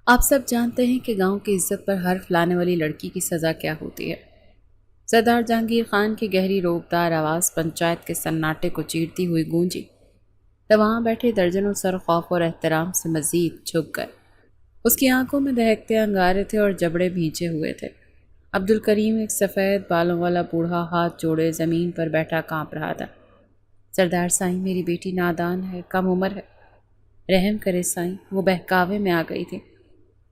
آپ سب جانتے ہیں کہ گاؤں کی عزت پر حرف لانے والی لڑکی کی سزا کیا ہوتی ہے۔ سردار جہانگیر خان کی گہری روبدار آواز پنچایت کے سناٹے کو چیرتی ہوئی گونجی تو وہاں بیٹھے درجنوں سر خوف اور احترام سے مزید جھک گئے۔ اس کی آنکھوں میں دہکتے انگارے تھے اور جبڑے بھیجے ہوئے تھے۔ عبد الکریم ایک سفید بالوں والا بوڑھا ہاتھ جوڑے زمین پر بیٹھا کانپ رہا تھا۔ سردار سائیں، میری بیٹی نادان ہے، کم عمر ہے، رحم کرے سائیں۔ وہ بہکاوے میں آ گئی تھی۔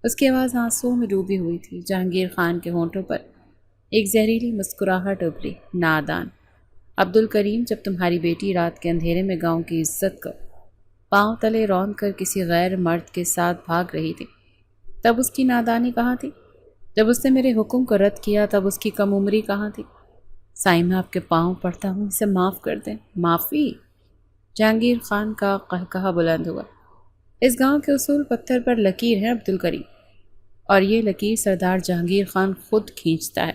اس کی آواز آنسوؤں میں ڈوبی ہوئی تھی۔ جہانگیر خان کے ہونٹوں پر ایک زہریلی مسکراہٹ ابھری۔ نادان عبد الکریم، جب تمہاری بیٹی رات کے اندھیرے میں گاؤں کی عزت کو پاؤں تلے روند کر کسی غیر مرد کے ساتھ بھاگ رہی تھی، تب اس کی نادانی کہاں تھی؟ جب اس نے میرے حکم کو رد کیا تب اس کی کم عمری کہاں تھی؟ سائیں، میں آپ کے پاؤں پڑتا ہوں، اسے معاف کر دیں۔ معافی؟ جہانگیر خان کا قہقہا بلند ہوا۔ اس گاؤں کے اصول پتھر پر لکیر ہیں عبد الکریم، اور یہ لکیر سردار جہانگیر خان خود کھینچتا ہے۔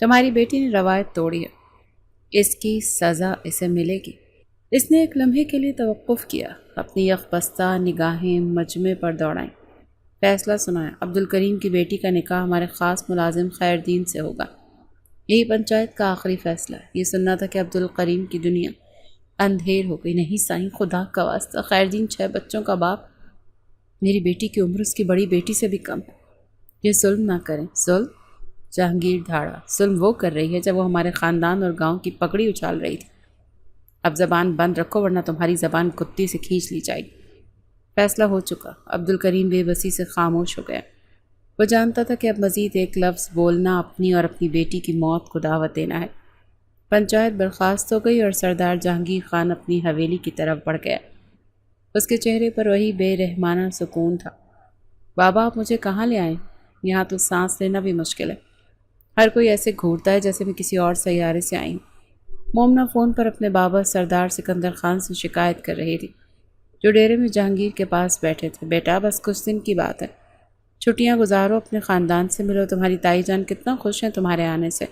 تمہاری بیٹی نے روایت توڑی ہے، اس کی سزا اسے ملے گی۔ اس نے ایک لمحے کے لیے توقف کیا، اپنی یک بستہ نگاہیں مجمع پر دوڑائیں۔ فیصلہ سنایا، عبد الکریم کی بیٹی کا نکاح ہمارے خاص ملازم خیر دین سے ہوگا۔ یہی پنچایت کا آخری فیصلہ ہے۔ یہ سننا تھا کہ عبد الکریم کی دنیا اندھیر ہو گئی۔ نہیں سائیں، خدا کا واسطہ، خیر دین 6 بچوں کا باپ، میری بیٹی کی عمر اس کی بڑی بیٹی سے بھی کم ہے۔ یہ ظلم نہ کریں۔ ظلم؟ جہانگیر دھاڑا۔ ظلم وہ کر رہی ہے جب وہ ہمارے خاندان اور گاؤں کی پگڑی اچھال رہی تھی۔ اب زبان بند رکھو ورنہ تمہاری زبان کتی سے کھینچ لی جائے گی۔ فیصلہ ہو چکا۔ عبد الکریم بے بسی سے خاموش ہو گیا۔ وہ جانتا تھا کہ اب مزید ایک لفظ بولنا اپنی اور اپنی بیٹی کی موت کو دعوت دینا ہے۔ پنچایت برخاست ہو گئی اور سردار جہانگیر خان اپنی حویلی کی طرف بڑھ گیا۔ اس کے چہرے پر وہی بے رحمانہ سکون تھا۔ بابا، آپ مجھے کہاں لے آئیں؟ یہاں تو سانس لینا بھی مشکل ہے۔ ہر کوئی ایسے گھورتا ہے جیسے میں کسی اور سیارے سے آئی ہوں۔ مومنہ فون پر اپنے بابا سردار سکندر خان سے شکایت کر رہی تھی، جو ڈیرے میں جہانگیر کے پاس بیٹھے تھے۔ بیٹا، بس کچھ دن کی بات ہے، چھٹیاں گزارو، اپنے خاندان سے ملو۔ تمہاری تائی جان کتنا خوش ہیں تمہارے آنے سے۔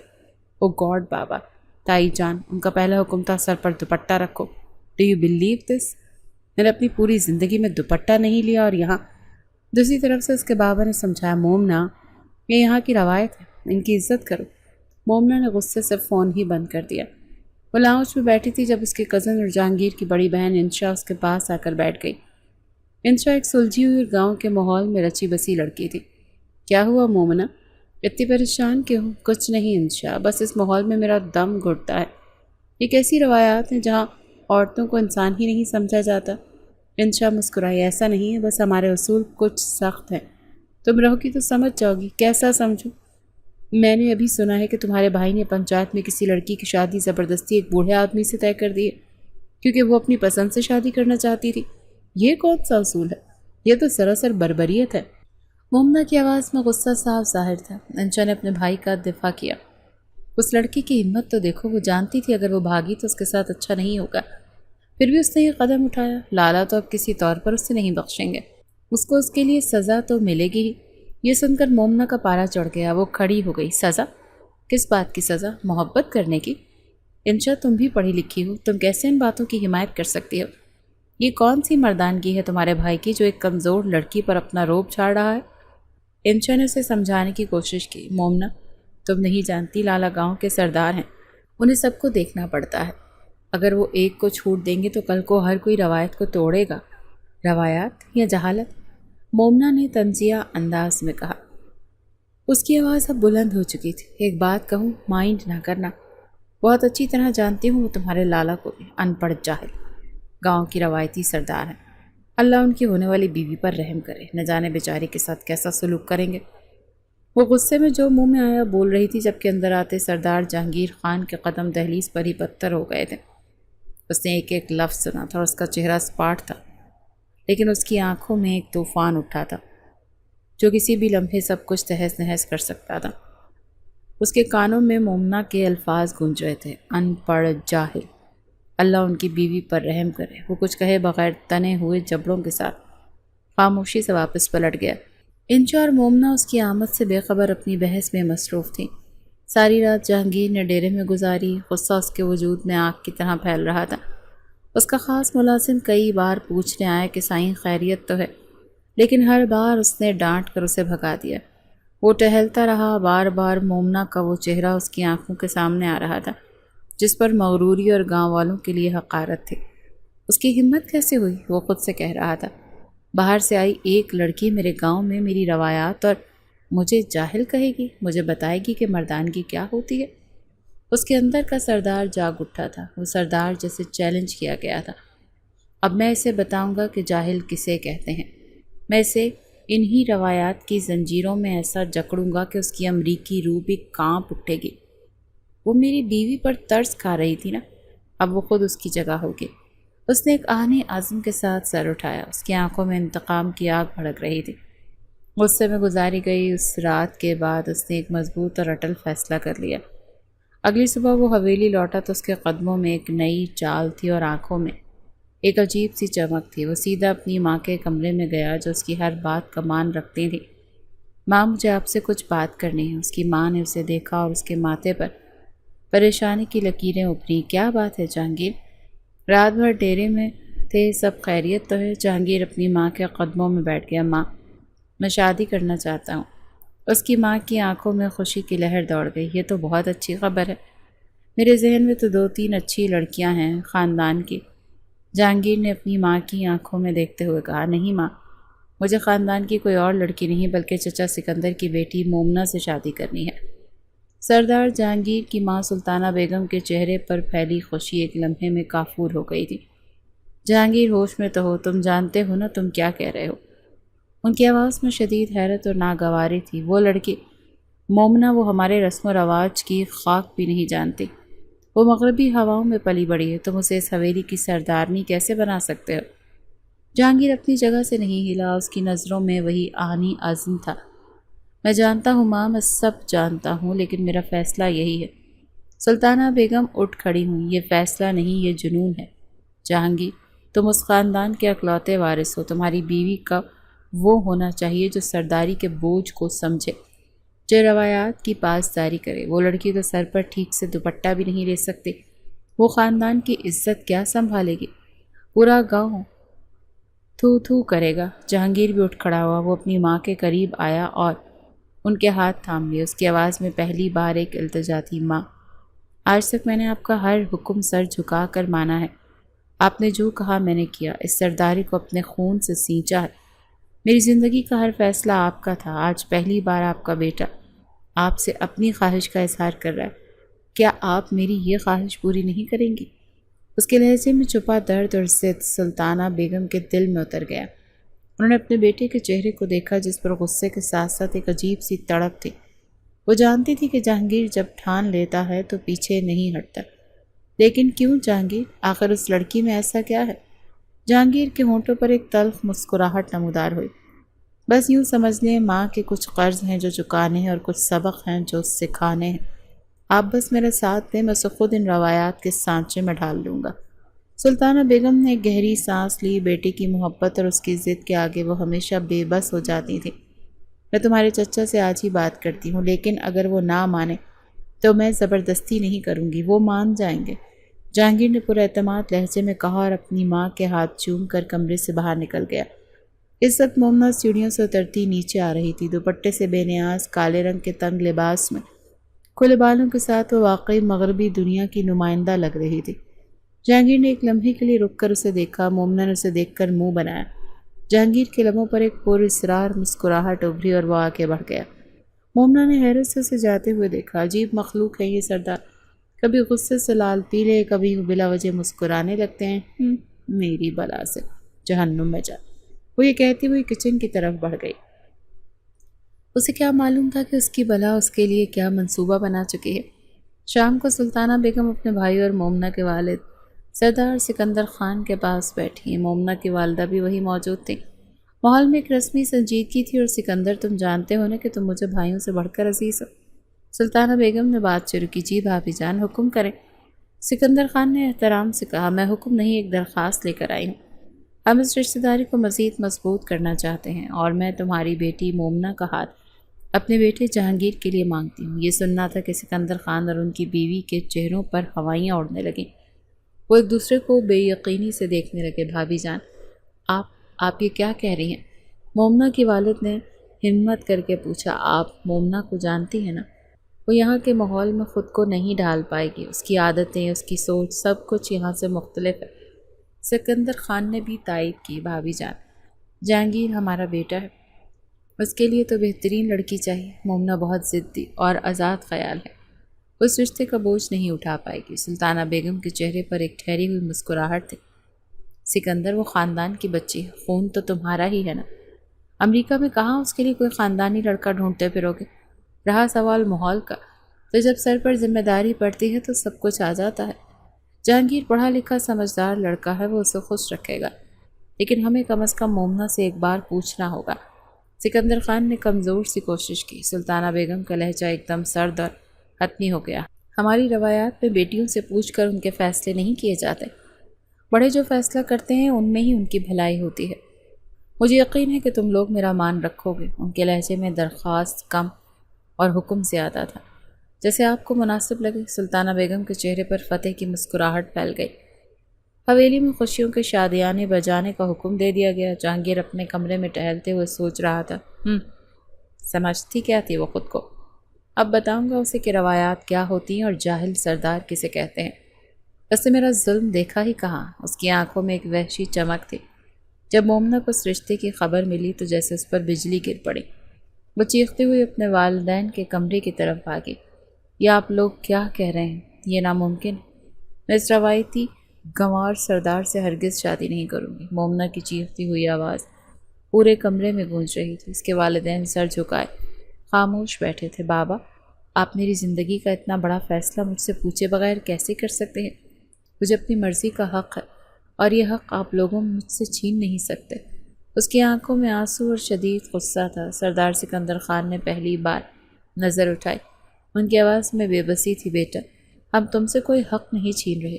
او گاڈ بابا، تائی جان، ان کا پہلا حکم تھا سر پر دوپٹہ رکھو۔ Do you believe this? میں نے اپنی پوری زندگی میں دوپٹہ نہیں لیا اور یہاں۔ دوسری طرف سے اس کے بابا نے سمجھایا، مومنہ، یہ یہاں کی روایت ہے، ان کی عزت کرو۔ مومنہ نے غصے سے فون ہی بند کر دیا۔ وہ لاؤنج میں بیٹھی تھی جب اس کے کزن اور جہانگیر کی بڑی بہن انشا اس کے پاس آ کر بیٹھ گئی۔ انشا ایک سلجھی ہوئی اور گاؤں کے ماحول میں رچی بسی لڑکی تھی۔ کیا ہوا مومنہ؟ اتنی پریشان کیوں ہوں؟ کچھ نہیں انشا، بس اس ماحول میں میرا دم گھٹتا ہے۔ یہ کیسی روایات ہیں جہاں عورتوں کو انسان ہی نہیں سمجھا جاتا؟ انشا مسکرائی، ایسا نہیں ہے، بس ہمارے اصول کچھ سخت ہیں۔ تم رہو گی تو سمجھ جاؤ گی۔ کیسا سمجھو؟ میں نے ابھی سنا ہے کہ تمہارے بھائی نے پنچایت میں کسی لڑکی کی شادی زبردستی ایک بوڑھے آدمی سے طے کر دی ہے، کیونکہ وہ اپنی پسند سے شادی کرنا چاہتی تھی۔ یہ کون سا اصول ہے؟ یہ تو سراسر بربریت ہے۔ مومنہ کی آواز میں غصہ صاف ظاہر تھا۔ انشا نے اپنے بھائی کا دفاع کیا۔ اس لڑکی کی ہمت تو دیکھو، وہ جانتی تھی اگر وہ بھاگی تو اس کے ساتھ اچھا نہیں ہوگا، پھر بھی اس نے یہ قدم اٹھایا۔ لالا تو اب کسی طور پر اسے نہیں بخشیں گے، اس کو اس کے لیے سزا تو ملے گی ہی۔ یہ سن کر مومنہ کا پارا چڑھ گیا، وہ کھڑی ہو گئی۔ سزا؟ کس بات کی سزا؟ محبت کرنے کی؟ انشا، تم بھی پڑھی لکھی ہو، تم کیسے ان باتوں کی حمایت کر سکتی ہو؟ یہ کون سی مردانگی ہے تمہارے بھائی کی جو ایک کمزور لڑکی پر اپنا روب جھاڑ رہا ہے؟ انشا نے اسے سمجھانے کی کوشش کی۔ مومنہ، تم نہیں جانتی، لالا گاؤں کے سردار ہیں، انہیں سب کو دیکھنا پڑتا ہے۔ اگر وہ ایک کو چھوٹ دیں گے تو کل کو ہر کوئی روایت کو توڑے گا۔ روایات یا جہالت؟ مومنہ نے تنزیہ انداز میں کہا۔ اس کی آواز اب بلند ہو چکی تھی۔ ایک بات کہوں، مائنڈ نہ کرنا، بہت اچھی طرح جانتی ہوں وہ تمہارے لالا کو بھی ان پڑھ جاہل گاؤں کی روایتی سردار ہیں۔ اللہ ان کی ہونے والی بیوی پر رحم کرے، نہ جانے بیچاری کے ساتھ کیسا سلوک کریں گے۔ وہ غصے میں جو منہ میں آیا بول رہی تھی، جبکہ اندر آتے سردار جہانگیر خان کے قدم دہلیز پر ہی پتھر ہو گئے تھے۔ اس نے ایک ایک لفظ سنا تھا اور اس کا چہرہ سپاٹ تھا، لیکن اس کی آنکھوں میں ایک طوفان اٹھا تھا جو کسی بھی لمحے سب کچھ تہس نہس کر سکتا تھا۔ اس کے کانوں میں مومنہ کے الفاظ گونج رہے تھے، ان پڑھ جاہل، اللہ ان کی بیوی پر رحم کرے۔ وہ کچھ کہے بغیر تنے ہوئے جبڑوں کے ساتھ خاموشی سے واپس پلٹ گیا۔ انشا اور مومنہ اس کی آمد سے بے خبر اپنی بحث میں مصروف تھیں۔ ساری رات جہانگیر نے ڈیرے میں گزاری، غصہ اس کے وجود میں آگ کی طرح پھیل رہا تھا۔ اس کا خاص ملازم کئی بار پوچھنے آیا کہ سائیں خیریت تو ہے، لیکن ہر بار اس نے ڈانٹ کر اسے بھگا دیا۔ وہ ٹہلتا رہا، بار بار مومنہ کا وہ چہرہ اس کی آنکھوں کے سامنے آ رہا تھا جس پر مغروری اور گاؤں والوں کے لیے حقارت تھی۔ اس کی ہمت کیسے ہوئی؟ وہ خود سے کہہ رہا تھا۔ باہر سے آئی ایک لڑکی میرے گاؤں میں میری روایات اور مجھے جاہل کہے گی، مجھے بتائے گی کہ مردانگی کیا ہوتی ہے؟ اس کے اندر کا سردار جاگ اٹھا تھا، وہ سردار جیسے چیلنج کیا گیا تھا۔ اب میں اسے بتاؤں گا کہ جاہل کسے کہتے ہیں۔ میں اسے انہی روایات کی زنجیروں میں ایسا جکڑوں گا کہ اس کی امریکی روح بھی کانپ اٹھے گی۔ وہ میری بیوی پر ترس کھا رہی تھی نا، اب وہ خود اس کی جگہ ہوگی۔ اس نے ایک آہنی عزم کے ساتھ سر اٹھایا، اس کی آنکھوں میں انتقام کی آگ بھڑک رہی تھی۔ غصے میں گزاری گئی اس رات کے بعد اس نے ایک مضبوط اور اٹل فیصلہ کر لیا۔ اگلی صبح وہ حویلی لوٹا تو اس کے قدموں میں ایک نئی چال تھی اور آنکھوں میں ایک عجیب سی چمک تھی۔ وہ سیدھا اپنی ماں کے کمرے میں گیا جو اس کی ہر بات کا مان رکھتی تھی۔ ماں، مجھے آپ سے کچھ بات کرنی ہے۔ اس کی ماں نے اسے دیکھا اور اس کے ماتھے پر پریشانی کی لکیریں ابھری۔ کیا بات ہے جہانگیر؟ رات بھر ڈیرے میں تھے، سب خیریت تو ہے؟ جہانگیر اپنی ماں کے قدموں میں بیٹھ گیا۔ ماں، میں شادی کرنا چاہتا ہوں۔ اس کی ماں کی آنکھوں میں خوشی کی لہر دوڑ گئی۔ یہ تو بہت اچھی خبر ہے۔ میرے ذہن میں تو 2-3 اچھی لڑکیاں ہیں خاندان کی۔ جہانگیر نے اپنی ماں کی آنکھوں میں دیکھتے ہوئے کہا، نہیں ماں، مجھے خاندان کی کوئی اور لڑکی نہیں بلکہ چچا سکندر کی بیٹی مومنہ سے شادی کرنی ہے۔ سردار جہانگیر کی ماں سلطانہ بیگم کے چہرے پر پھیلی خوشی ایک لمحے میں کافور ہو گئی تھی۔ جہانگیر، ہوش میں تو ہو، تم جانتے ہو نا تم کیا کہہ رہے ہو؟ ان کی آواز میں شدید حیرت اور ناگواری تھی۔ وہ لڑکی مومنہ، وہ ہمارے رسم و رواج کی خاک بھی نہیں جانتی۔ وہ مغربی ہواؤں میں پلی بڑی ہے، تم اسے اس حویلی کی سردارنی کیسے بنا سکتے ہو؟ جہانگیر اپنی جگہ سے نہیں ہلا، اس کی نظروں میں وہی آہنی عزم تھا۔ میں جانتا ہوں ماں، میں سب جانتا ہوں، لیکن میرا فیصلہ یہی ہے۔ سلطانہ بیگم اٹھ کھڑی ہوئی۔ یہ فیصلہ نہیں، یہ جنون ہے۔ جہانگیر، تم اس خاندان کے اکلوتے وارث ہو۔ تمہاری بیوی کا وہ ہونا چاہیے جو سرداری کے بوجھ کو سمجھے، جو روایات کی پاسداری کرے۔ وہ لڑکی تو سر پر ٹھیک سے دوپٹہ بھی نہیں لے سکتی، وہ خاندان کی عزت کیا سنبھالے گی؟ پورا گاؤں تھو تھو کرے گا۔ جہانگیر بھی اٹھ کھڑا ہوا، وہ اپنی ماں کے قریب آیا اور ان کے ہاتھ تھام لیے۔ اس کی آواز میں پہلی بار ایک التجا تھی۔ ماں، آج تک میں نے آپ کا ہر حکم سر جھکا کر مانا ہے۔ آپ نے جو کہا میں نے کیا، اس سرداری کو اپنے خون سے سینچا ہے۔ میری زندگی کا ہر فیصلہ آپ کا تھا۔ آج پہلی بار آپ کا بیٹا آپ سے اپنی خواہش کا اظہار کر رہا ہے۔ کیا آپ میری یہ خواہش پوری نہیں کریں گی؟ اس کے لہجے میں چھپا درد اور ضد سلطانہ بیگم کے دل میں اتر گیا۔ انہوں نے اپنے بیٹے کے چہرے کو دیکھا جس پر غصے کے ساتھ ساتھ ایک عجیب سی تڑپ تھی۔ وہ جانتی تھی کہ جہانگیر جب ٹھان لیتا ہے تو پیچھے نہیں ہٹتا۔ لیکن کیوں جہانگیر؟ آخر اس لڑکی میں ایسا کیا ہے؟ جہانگیر کے ہونٹوں پر ایک تلخ مسکراہٹ نمودار ہوئی۔ بس یوں سمجھ لیں ماں کے کچھ قرض ہیں جو چکانے ہیں اور کچھ سبق ہیں جو سکھانے ہیں۔ آپ بس میرا ساتھ دیں، میں اسے خود ان روایات کے سانچے میں ڈھال لوں گا۔ سلطانہ بیگم نے گہری سانس لی۔ بیٹے کی محبت اور اس کی ضد کے آگے وہ ہمیشہ بے بس ہو جاتی تھی۔ میں تمہارے چچا سے آج ہی بات کرتی ہوں، لیکن اگر وہ نہ مانے تو میں زبردستی نہیں کروں گی، وہ مان جائیں گے، جہانگیر نے پورا اعتماد لہجے میں کہا اور اپنی ماں کے ہاتھ چوم کر کمرے سے باہر نکل گیا۔ اس وقت مومنہ سیڑھیوں سے اترتی نیچے آ رہی تھی، دوپٹے سے بے نیاز کالے رنگ کے تنگ لباس میں، کھلے بالوں کے ساتھ وہ واقعی مغربی دنیا کی نمائندہ لگ رہی تھی۔ جہانگیر نے ایک لمحے کے لیے رک کر اسے دیکھا۔ مومنہ نے اسے دیکھ کر منہ بنایا۔ جہانگیر کے لبوں پر ایک پراسرار مسکراہٹ ابھری اور وہ آگے بڑھ گیا۔ مومنہ نے حیرت سے اسے جاتے ہوئے دیکھا۔ عجیب مخلوق ہے یہ سردار، کبھی غصے سے لال پیلے، کبھی بلا وجہ مسکرانے لگتے ہیں۔ میری بلا سے جہنم میں جا، وہ یہ کہتی ہوئی کچن کی طرف بڑھ گئی۔ اسے کیا معلوم تھا کہ اس کی بلا اس کے لیے کیا منصوبہ بنا چکی ہے۔ شام کو سلطانہ بیگم اپنے بھائی اور مومنہ کے والد سردار سکندر خان کے پاس بیٹھی۔ مومنہ کی والدہ بھی وہی موجود تھی۔ ماحول میں ایک رسمی سنجیدگی تھی۔ اور سکندر، تم جانتے ہو نا کہ تم مجھے بھائیوں سے بڑھ کر عزیز ہو۔ سلطانہ بیگم نے بات شروع کی۔ جی بھابھی جان، حکم کریں۔ سکندر خان نے احترام سے کہا، میں حکم نہیں، ایک درخواست لے کر آئی ہوں۔ ہم اس رشتہ داری کو مزید مضبوط کرنا چاہتے ہیں اور میں تمہاری بیٹی مومنہ کا ہاتھ اپنے بیٹے جہانگیر کے لیے مانگتی ہوں۔ یہ سننا تھا کہ سکندر خان اور ان کی بیوی کے چہروں پر ہوائیاں اڑنے لگیں۔ وہ ایک دوسرے کو بے یقینی سے دیکھنے لگے۔ بھابھی جان، آپ یہ کیا کہہ رہی ہیں؟ مومنا کی والد نے ہمت کر کے پوچھا، آپ مومنا کو جانتی ہیں نا؟ وہ یہاں کے ماحول میں خود کو نہیں ڈھال پائے گی، اس کی عادتیں، اس کی سوچ، سب کچھ یہاں سے مختلف ہے۔ سکندر خان نے بھی تائید کی، بھابھی جان، جہانگیر ہمارا بیٹا ہے، اس کے لیے تو بہترین لڑکی چاہیے۔ مومنا بہت ضدی اور آزاد خیال ہے، اس رشتے کا بوجھ نہیں اٹھا پائے گی۔ سلطانہ بیگم کے چہرے پر ایک ٹھہری ہوئی مسکراہٹ تھی۔ سکندر وہ خاندان کی بچی ہے، خون تو تمہارا ہی ہے نا؟ امریکہ میں کہاں اس کے لیے کوئی خاندانی لڑکا ڈھونڈتے پھرو گے؟ رہا سوال ماحول کا، تو جب سر پر ذمہ داری پڑتی ہے تو سب کچھ آ جاتا ہے۔ جہانگیر پڑھا لکھا سمجھدار لڑکا ہے، وہ اسے خوش رکھے گا، لیکن ہمیں کم از کم مومنا سے ایک بار پوچھنا ہوگا۔ سکندر خان نے کمزور سی کوشش کی۔ سلطانہ بیگم کا لہجہ ایک دم سرد اور حتمی ہو گیا۔ ہماری روایات میں بیٹیوں سے پوچھ کر ان کے فیصلے نہیں کیے جاتے، بڑے جو فیصلہ کرتے ہیں ان میں ہی ان کی بھلائی ہوتی ہے۔ مجھے یقین ہے کہ تم لوگ میرا مان رکھو گے۔ ان کے لہجے میں درخواست کم اور حکم زیادہ تھا۔ جیسے آپ کو مناسب لگے۔ سلطانہ بیگم کے چہرے پر فتح کی مسکراہٹ پھیل گئی۔ حویلی میں خوشیوں کے شادیانے بجانے کا حکم دے دیا گیا۔ جہانگیر اپنے کمرے میں ٹہلتے ہوئے سوچ رہا تھا۔ سمجھتی کیا تھی وہ خود کو؟ اب بتاؤں گا اسے کہ روایات کیا ہوتی ہیں اور جاہل سردار کسے کہتے ہیں۔ ویسے میرا ظلم دیکھا ہی کہاں؟ اس کی آنکھوں میں ایک وحشی چمک تھی۔ جب مومنا کو اس رشتے کی خبر ملی تو جیسے اس پر بجلی گر پڑی۔ وہ چیختے ہوئے اپنے والدین کے کمرے کی طرف بھاگی۔ یہ آپ لوگ کیا کہہ رہے ہیں؟ یہ ناممکن ہے۔ میں اس روایتی گنوار سردار سے ہرگز شادی نہیں کروں گی۔ مومنا کی چیختی ہوئی آواز پورے کمرے میں گونج رہی تھی۔ اس کے والدین سر جھکائے خاموش بیٹھے تھے۔ بابا، آپ میری زندگی کا اتنا بڑا فیصلہ مجھ سے پوچھے بغیر کیسے کر سکتے ہیں؟ مجھے اپنی مرضی کا حق ہے اور یہ حق آپ لوگوں مجھ سے چھین نہیں سکتے۔ اس کی آنکھوں میں آنسو اور شدید غصہ تھا۔ سردار سکندر خان نے پہلی بار نظر اٹھائی۔ ان کی آواز میں بے بسی تھی۔ بیٹا، ہم تم سے کوئی حق نہیں چھین رہے،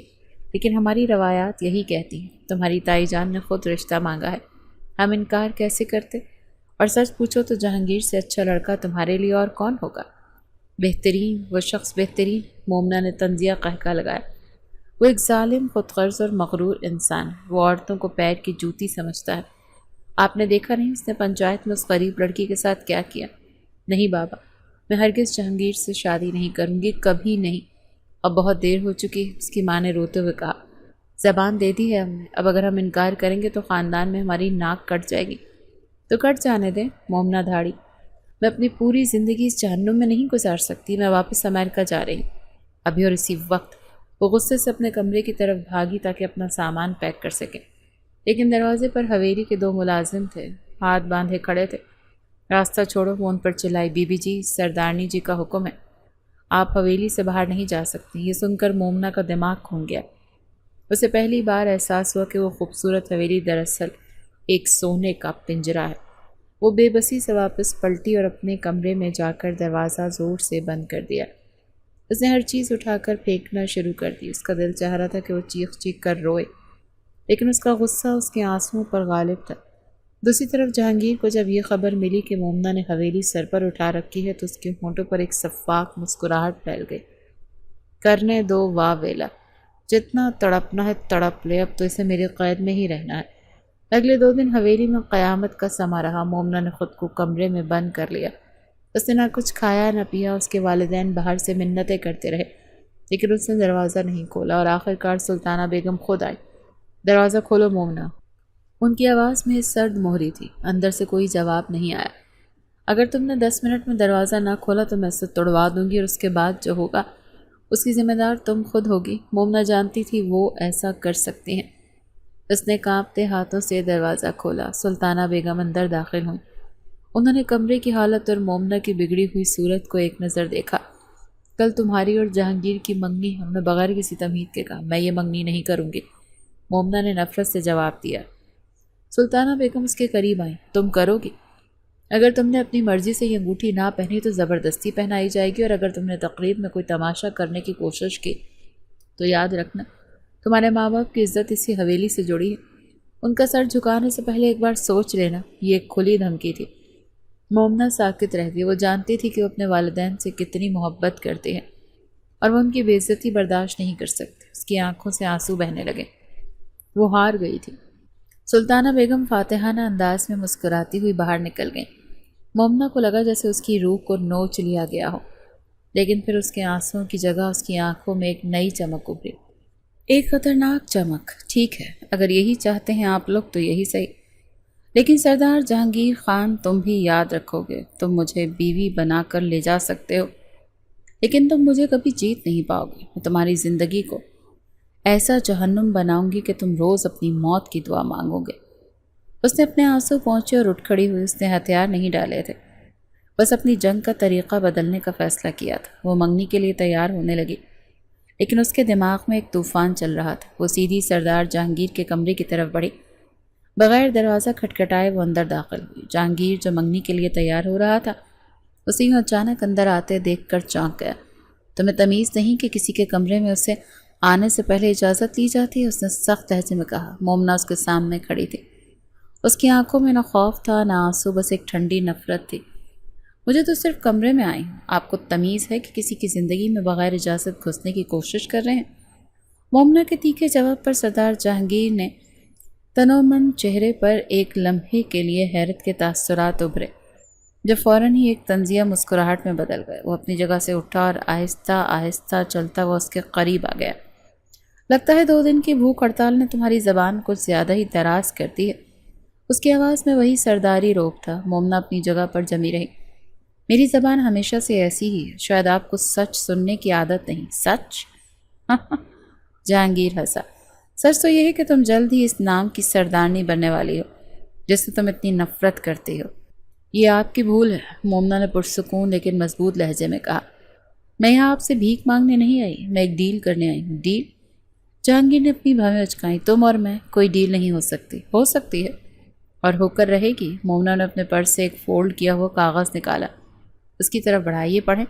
لیکن ہماری روایات یہی کہتی ہیں۔ تمہاری تائی جان نے خود رشتہ مانگا ہے، ہم انکار کیسے کرتے؟ اور سچ پوچھو تو جہانگیر سے اچھا لڑکا تمہارے لیے اور کون ہوگا؟ بہترین، وہ شخص بہترین۔ مومنا نے طنزیہ قہقہ لگایا۔ وہ ایک ظالم، خود غرض اور مغرور انسان ہے۔ وہ عورتوں کو پیر کی جوتی سمجھتا ہے۔ آپ نے دیکھا نہیں اس نے پنچایت میں اس غریب لڑکی کے ساتھ کیا کیا؟ نہیں بابا، میں ہرگز جہانگیر سے شادی نہیں کروں گی، کبھی نہیں۔ اب بہت دیر ہو چکی ہے، اس کی ماں نے روتے ہوئے کہا۔ زبان دے دی ہے ہم نے، اب اگر ہم انکار کریں گے تو خاندان میں ہماری ناک کٹ جائے گی۔ تو کٹ جانے دیں۔ مومنا دھاڑی، میں اپنی پوری زندگی اس جہنم میں نہیں گزار سکتی۔ میں واپس امریکہ جا رہی ہوں ابھی اور اسی وقت۔ وہ غصے سے اپنے کمرے کی طرف بھاگی تاکہ اپنا سامان پیک کر سکے، لیکن دروازے پر حویلی کے 2 ملازم تھے، ہاتھ باندھے کھڑے تھے۔ راستہ چھوڑو، وہ ان پر چلائی۔ بی بی جی، سردارنی جی کا حکم ہے، آپ حویلی سے باہر نہیں جا سکتی۔ یہ سن کر مومنا کا دماغ گھوم گیا۔ اسے پہلی بار احساس ہوا کہ وہ خوبصورت حویلی دراصل ایک سونے کا پنجرہ ہے۔ وہ بے بسی سے واپس پلٹی اور اپنے کمرے میں جا کر دروازہ زور سے بند کر دیا۔ اس نے ہر چیز اٹھا کر پھینکنا شروع کر دی۔ اس کا دل چاہ رہا تھا کہ وہ چیخ چیخ کر روئے، لیکن اس کا غصہ اس کے آنسوؤں پر غالب تھا۔ دوسری طرف جہانگیر کو جب یہ خبر ملی کہ مومنا نے حویلی سر پر اٹھا رکھی ہے تو اس کے ہونٹوں پر ایک سفاک مسکراہٹ پھیل گئی۔ کرنے دو واہ ویلا، جتنا تڑپنا ہے تڑپ لے، اب تو اسے میری قید میں ہی رہنا ہے۔ اگلے 2 دن حویلی میں قیامت کا سما رہا۔ مومنا نے خود کو کمرے میں بند کر لیا۔ اس نے نہ کچھ کھایا نہ پیا۔ اس کے والدین باہر سے منتیں کرتے رہے، لیکن اس نے دروازہ نہیں کھولا، اور آخرکار سلطانہ بیگم خود آئی۔ دروازہ کھولو مومنا۔ ان کی آواز میں سرد مہری تھی۔ اندر سے کوئی جواب نہیں آیا۔ اگر تم نے 10 منٹ میں دروازہ نہ کھولا تو میں اسے توڑوا دوں گی، اور اس کے بعد جو ہوگا اس کی ذمہ دار تم خود ہوگی۔ مومنا جانتی تھی وہ ایسا کر سکتی ہیں۔ اس نے کانپتے ہاتھوں سے دروازہ کھولا۔ سلطانہ بیگم اندر داخل ہوئیں۔ انہوں نے کمرے کی حالت اور مومنا کی بگڑی ہوئی صورت کو ایک نظر دیکھا۔ کل تمہاری اور جہانگیر کی منگنی، ہم نے بغیر کسی تمہید کے کہا۔ میں یہ منگنی نہیں کروں گی، مومنا نے نفرت سے جواب دیا۔ سلطانہ بیگم اس کے قریب آئیں۔ تم کرو گی؟ اگر تم نے اپنی مرضی سے یہ انگوٹھی نہ پہنی تو زبردستی پہنائی جائے گی، اور اگر تم نے تقریب میں کوئی تماشا کرنے کی کوشش کی تو یاد رکھنا تمہارے ماں باپ کی عزت اسی حویلی سے جڑی ہے۔ ان کا سر جھکانے سے پہلے ایک بار سوچ لینا۔ یہ ایک کھلی دھمکی تھی۔ مومنا ساکت رہ گئی۔ وہ جانتی تھی کہ وہ اپنے والدین سے کتنی محبت کرتے ہیں اور وہ ان کی بے عزتی برداشت نہیں کر سکتے۔ اس کی آنکھوں سے آنسو بہنے لگے۔ وہ ہار گئی تھی۔ سلطانہ بیگم فاتحانہ انداز میں مسکراتی ہوئی باہر نکل گئیں۔ مومنہ کو لگا جیسے اس کی روح کو نوچ لیا گیا ہو، لیکن پھر اس کے آنسوؤں کی جگہ اس کی آنکھوں میں ایک نئی چمک ابھری، ایک خطرناک چمک۔ ٹھیک ہے، اگر یہی چاہتے ہیں آپ لوگ تو یہی صحیح، لیکن سردار جہانگیر خان تم بھی یاد رکھو گے، تم مجھے بیوی بنا کر لے جا سکتے ہو، لیکن تم مجھے کبھی جیت نہیں پاؤ گے۔ میں تمہاری زندگی کو ایسا جہنم بناؤں گی کہ تم روز اپنی موت کی دعا مانگو گے۔ اس نے اپنے آنسو پہنچے اور اٹھ کھڑی ہوئی۔ اس نے ہتھیار نہیں ڈالے تھے، بس اپنی جنگ کا طریقہ بدلنے کا فیصلہ کیا تھا۔ وہ منگنی کے لیے تیار ہونے لگی، لیکن اس کے دماغ میں ایک طوفان چل رہا تھا۔ وہ سیدھی سردار جہانگیر کے کمرے کی طرف بڑھی، بغیر دروازہ کھٹکھٹائے وہ اندر داخل ہوئی۔ جہانگیر جو منگنی کے لیے تیار ہو رہا تھا، اسے یوں اچانک اندر آتے دیکھ کر چونک گیا۔ تمہیں تمیز نہیں کہ کسی کے کمرے میں اسے آنے سے پہلے اجازت لی جاتی ہے؟ اس نے سخت لہجے میں کہا۔ مومنہ اس کے سامنے کھڑی تھی، اس کی آنکھوں میں نہ خوف تھا نہ آنسو، بس ایک ٹھنڈی نفرت تھی۔ مجھے تو صرف کمرے میں آئی ہوں، آپ کو تمیز ہے کہ کسی کی زندگی میں بغیر اجازت گھسنے کی کوشش کر رہے ہیں؟ مومنہ کے تیکھے جواب پر سردار جہانگیر نے تنومند چہرے پر ایک لمحے کے لیے حیرت کے تاثرات ابھرے، جو فوراً ہی ایک طنزیہ مسکراہٹ میں بدل گئے۔ وہ اپنی جگہ سے اٹھا اور آہستہ آہستہ چلتا وہ اس کے قریب آ گیا۔ لگتا ہے 2 دن کی بھوک ہڑتال نے تمہاری زبان کچھ زیادہ ہی دراز کر دی ہے۔ اس کی آواز میں وہی سرداری روب تھا۔ مومنہ اپنی جگہ پر جمی رہی۔ میری زبان ہمیشہ سے ایسی ہی ہے، شاید آپ کو سچ سننے کی عادت نہیں۔ سچ؟ جہانگیر ہنسا۔ سچ تو یہ ہے کہ تم جلد ہی اس نام کی سردارنی بننے والی ہو جس سے تم اتنی نفرت کرتی ہو۔ یہ آپ کی بھول ہے، مومنہ نے پرسکون لیکن مضبوط لہجے میں کہا۔ میں یہاں آپ سے بھیک مانگنے نہیں آئی، میں ایک ڈیل کرنے آئی ہوں۔ ڈیل؟ جہانگیر نے اپنی بھویں اچکائیں۔ تم اور میں؟ کوئی ڈیل نہیں ہو سکتی۔ ہو سکتی ہے، اور ہو کر رہے گی۔ مومنہ نے اپنے پرس سے ایک فولڈ کیا ہوا کاغذ نکالا، اس کی طرف بڑھا۔ یہ پڑھیں۔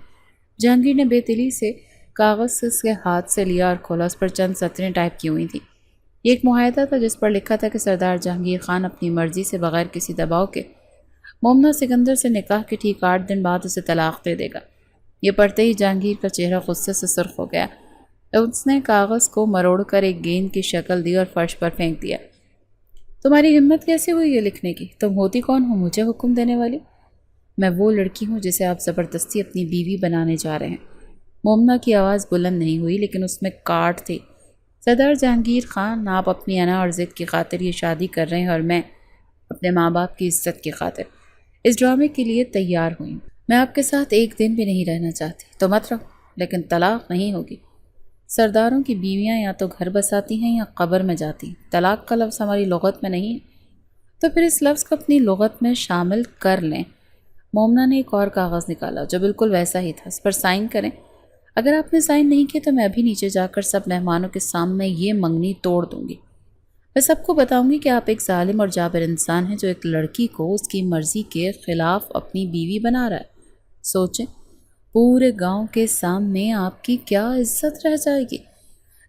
جہانگیر نے بے دلی سے کاغذ اس کے ہاتھ سے لیا اور کھولا۔ اس پر چند سطریں ٹائپ کی ہوئی تھیں۔ یہ ایک معاہدہ تھا جس پر لکھا تھا کہ سردار جہانگیر خان اپنی مرضی سے بغیر کسی دباؤ کے مومنہ سکندر سے نکاح کے ٹھیک 8 دن بعد اسے طلاق دے دے گا۔ یہ پڑھتے ہی جہانگیر کا چہرہ غصے سے سرخ ہو گیا۔ اس نے کاغذ کو مروڑ کر ایک گیند کی شکل دی اور فرش پر پھینک دیا۔ تمہاری ہمت کیسے ہوئی یہ لکھنے کی؟ تم ہوتی کون ہو مجھے حکم دینے والی؟ میں وہ لڑکی ہوں جسے آپ زبردستی اپنی بیوی بنانے جا رہے ہیں۔ مومنہ کی آواز بلند نہیں ہوئی، لیکن اس میں کاٹ تھی۔ سردار جہانگیر خان، آپ اپنی انا اور ضد کی خاطر یہ شادی کر رہے ہیں اور میں اپنے ماں باپ کی عزت کی خاطر اس ڈرامے کے لیے تیار ہوئی ہوں۔ میں آپ کے ساتھ ایک دن بھی نہیں رہنا چاہتی، تو مت رہو، لیکن طلاق نہیں ہوگی۔ سرداروں کی بیویاں یا تو گھر بساتی ہیں یا قبر میں جاتی ہیں۔ طلاق کا لفظ ہماری لغت میں نہیں ہے، تو پھر اس لفظ کو اپنی لغت میں شامل کر لیں۔ مومنہ نے ایک اور کاغذ نکالا جو بالکل ویسا ہی تھا۔ اس پر سائن کریں۔ اگر آپ نے سائن نہیں کیے تو میں ابھی نیچے جا کر سب مہمانوں کے سامنے یہ منگنی توڑ دوں گی۔ میں سب کو بتاؤں گی کہ آپ ایک ظالم اور جابر انسان ہیں جو ایک لڑکی کو اس کی مرضی کے خلاف اپنی بیوی بنا رہا ہے۔ سوچیں، پورے گاؤں کے سامنے آپ کی کیا عزت رہ جائے گی؟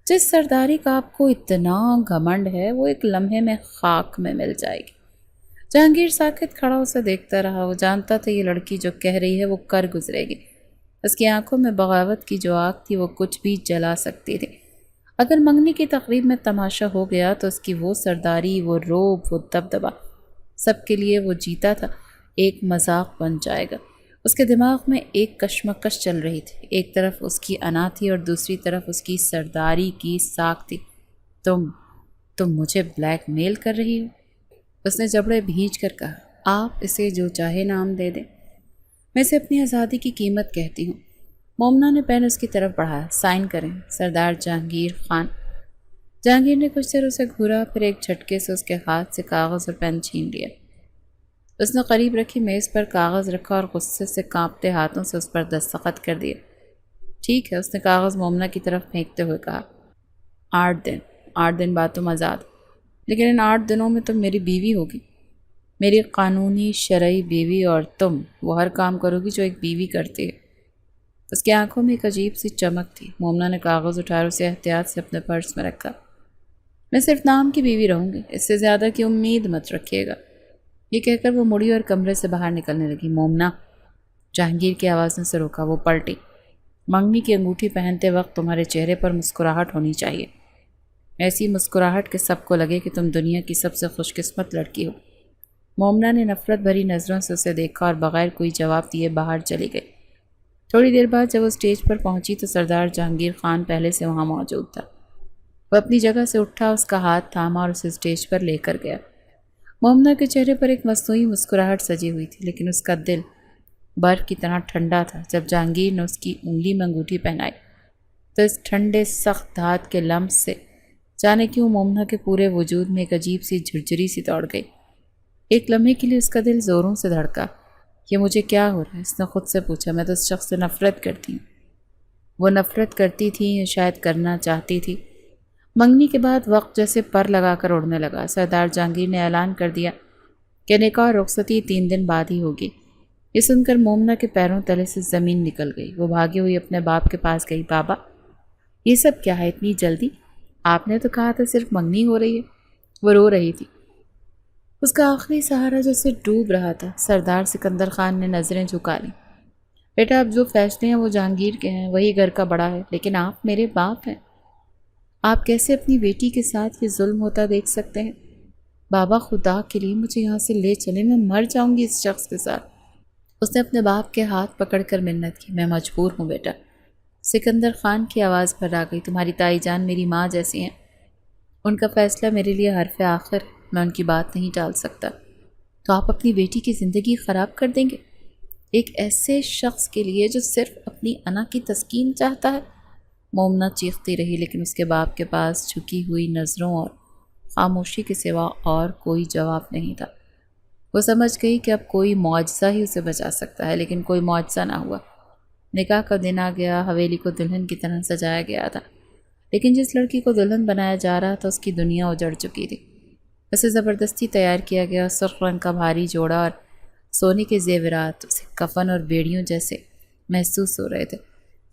جس سرداری کا آپ کو اتنا گھمنڈ ہے وہ ایک لمحے میں خاک میں مل جائے گی۔ جہانگیر ساکت کھڑا اسے دیکھتا رہا۔ وہ جانتا تھا یہ لڑکی جو کہہ رہی ہے وہ کر گزرے گی۔ اس کی آنکھوں میں بغاوت کی جو آگ تھی وہ کچھ بھی جلا سکتی تھی۔ اگر منگنی کی تقریب میں تماشا ہو گیا تو اس کی وہ سرداری، وہ روب، وہ دبدبا سب کے لیے وہ جیتا تھا ایک مذاق بن جائے گا۔ اس کے دماغ میں ایک کشمکش چل رہی تھی۔ ایک طرف اس کی انا تھی اور دوسری طرف اس کی سرداری کی ساکھ تھی۔ تم مجھے بلیک میل کر رہی ہو؟ اس نے جبڑے بھینچ کر کہا۔ آپ اسے جو چاہے نام دے دیں، میں اسے اپنی آزادی کی قیمت کہتی ہوں۔ مومنہ نے پین اس کی طرف بڑھایا۔ سائن کریں، سردار جہانگیر خان۔ جہانگیر نے کچھ دیر اسے گھورا، پھر ایک جھٹکے سے اس کے ہاتھ سے کاغذ اور پین چھین لیا۔ اس نے قریب رکھی میز پر کاغذ رکھا اور غصے سے کانپتے ہاتھوں سے اس پر دستخط کر دیے۔ ٹھیک ہے، اس نے کاغذ مومنہ کی طرف پھینکتے ہوئے کہا۔ 8 دن بعد تم آزاد، لیکن ان 8 دنوں میں تم میری بیوی ہوگی، میری قانونی شرعی بیوی، اور تم وہ ہر کام کرو گی جو ایک بیوی کرتی ہے۔ اس کی آنکھوں میں ایک عجیب سی چمک تھی۔ مومنہ نے کاغذ اٹھا اسے احتیاط سے اپنے پرس میں رکھا۔ میں صرف نام کی بیوی رہوں گی، اس سے زیادہ کی امید مت رکھیے گا۔ یہ کہہ کر وہ مڑی اور کمرے سے باہر نکلنے لگی۔ مومنہ، جہانگیر کی آواز نے اسے روکا۔ وہ پلٹی۔ منگنی کی انگوٹھی پہنتے وقت تمہارے چہرے پر مسکراہٹ ہونی چاہیے۔ ایسی مسکراہٹ کہ سب کو لگے کہ تم دنیا کی سب سے خوش قسمت لڑکی ہو۔ مومنہ نے نفرت بھری نظروں سے اسے دیکھا اور بغیر کوئی جواب دیے باہر چلی گئی۔ تھوڑی دیر بعد جب وہ اسٹیج پر پہنچی تو سردار جہانگیر خان پہلے سے وہاں موجود تھا۔ وہ اپنی جگہ سے اٹھا، اس کا ہاتھ تھاما اور اسے اسٹیج پر لے کر گیا۔ مومنہ کے چہرے پر ایک مصنوعی مسکراہٹ سجی ہوئی تھی، لیکن اس کا دل برف کی طرح ٹھنڈا تھا۔ جب جہانگیر نے اس کی انگلی میں انگوٹھی پہنائی تو اس ٹھنڈے سخت دھات کے لمس سے جانے کیوں مومنہ کے پورے وجود میں ایک عجیب سی جھرجھری سی دوڑ گئی۔ ایک لمحے کے لیے اس کا دل زوروں سے دھڑکا۔ یہ مجھے کیا ہو رہا ہے؟ اس نے خود سے پوچھا۔ میں تو اس شخص سے نفرت کرتی ہوں۔ وہ نفرت کرتی تھی یا شاید کرنا چاہتی تھی؟ منگنی کے بعد وقت جیسے پر لگا کر اڑنے لگا۔ سردار جہانگیر نے اعلان کر دیا کہ نکاح اور رخصتی 3 دن بعد ہی ہوگی۔ یہ سن کر مومنہ کے پیروں تلے سے زمین نکل گئی۔ وہ بھاگی ہوئی اپنے باپ کے پاس گئی۔ بابا، یہ سب کیا ہے اتنی جلدی؟ آپ نے تو کہا تھا صرف منگنی ہو رہی ہے۔ وہ رو رہی تھی، اس کا آخری سہارا جو اسے ڈوب رہا تھا۔ سردار سکندر خان نے نظریں جھکا لیں۔ بیٹا، اب جو فیصلے ہیں وہ جہانگیر کے ہیں، وہی گھر کا بڑا ہے، لیکن آپ میرے باپ ہیں۔ آپ کیسے اپنی بیٹی کے ساتھ یہ ظلم ہوتا دیکھ سکتے ہیں؟ بابا، خدا کے لیے مجھے یہاں سے لے چلیں، میں مر جاؤں گی اس شخص کے ساتھ۔ اس نے اپنے باپ کے ہاتھ پکڑ کر منت کی۔ میں مجبور ہوں بیٹا۔ سکندر خان کی آواز بھر آ گئی۔ تمہاری تائی جان میری ماں جیسی ہیں، ان کا فیصلہ میرے لیے حرف آخر ہے، میں ان کی بات نہیں ٹال سکتا۔ تو آپ اپنی بیٹی کی زندگی خراب کر دیں گے ایک ایسے شخص کے لیے جو صرف اپنی انا کی تسکین چاہتا ہے؟ مومنہ چیختی رہی، لیکن اس کے باپ کے پاس جھکی ہوئی نظروں اور خاموشی کے سوا اور کوئی جواب نہیں تھا۔ وہ سمجھ گئی کہ اب کوئی معجزہ ہی اسے بچا سکتا ہے، لیکن کوئی معجزہ نہ ہوا۔ نکاح کا دن آ گیا۔ حویلی کو دلہن کی طرح سجایا گیا تھا، لیکن جس لڑکی کو دلہن بنایا جا رہا تھا اس کی دنیا اجڑ چکی تھی۔ اسے زبردستی تیار کیا گیا۔ سرخ رنگ کا بھاری جوڑا اور سونے کے زیورات اسے کفن اور بیڑیوں جیسے محسوس ہو رہے تھے۔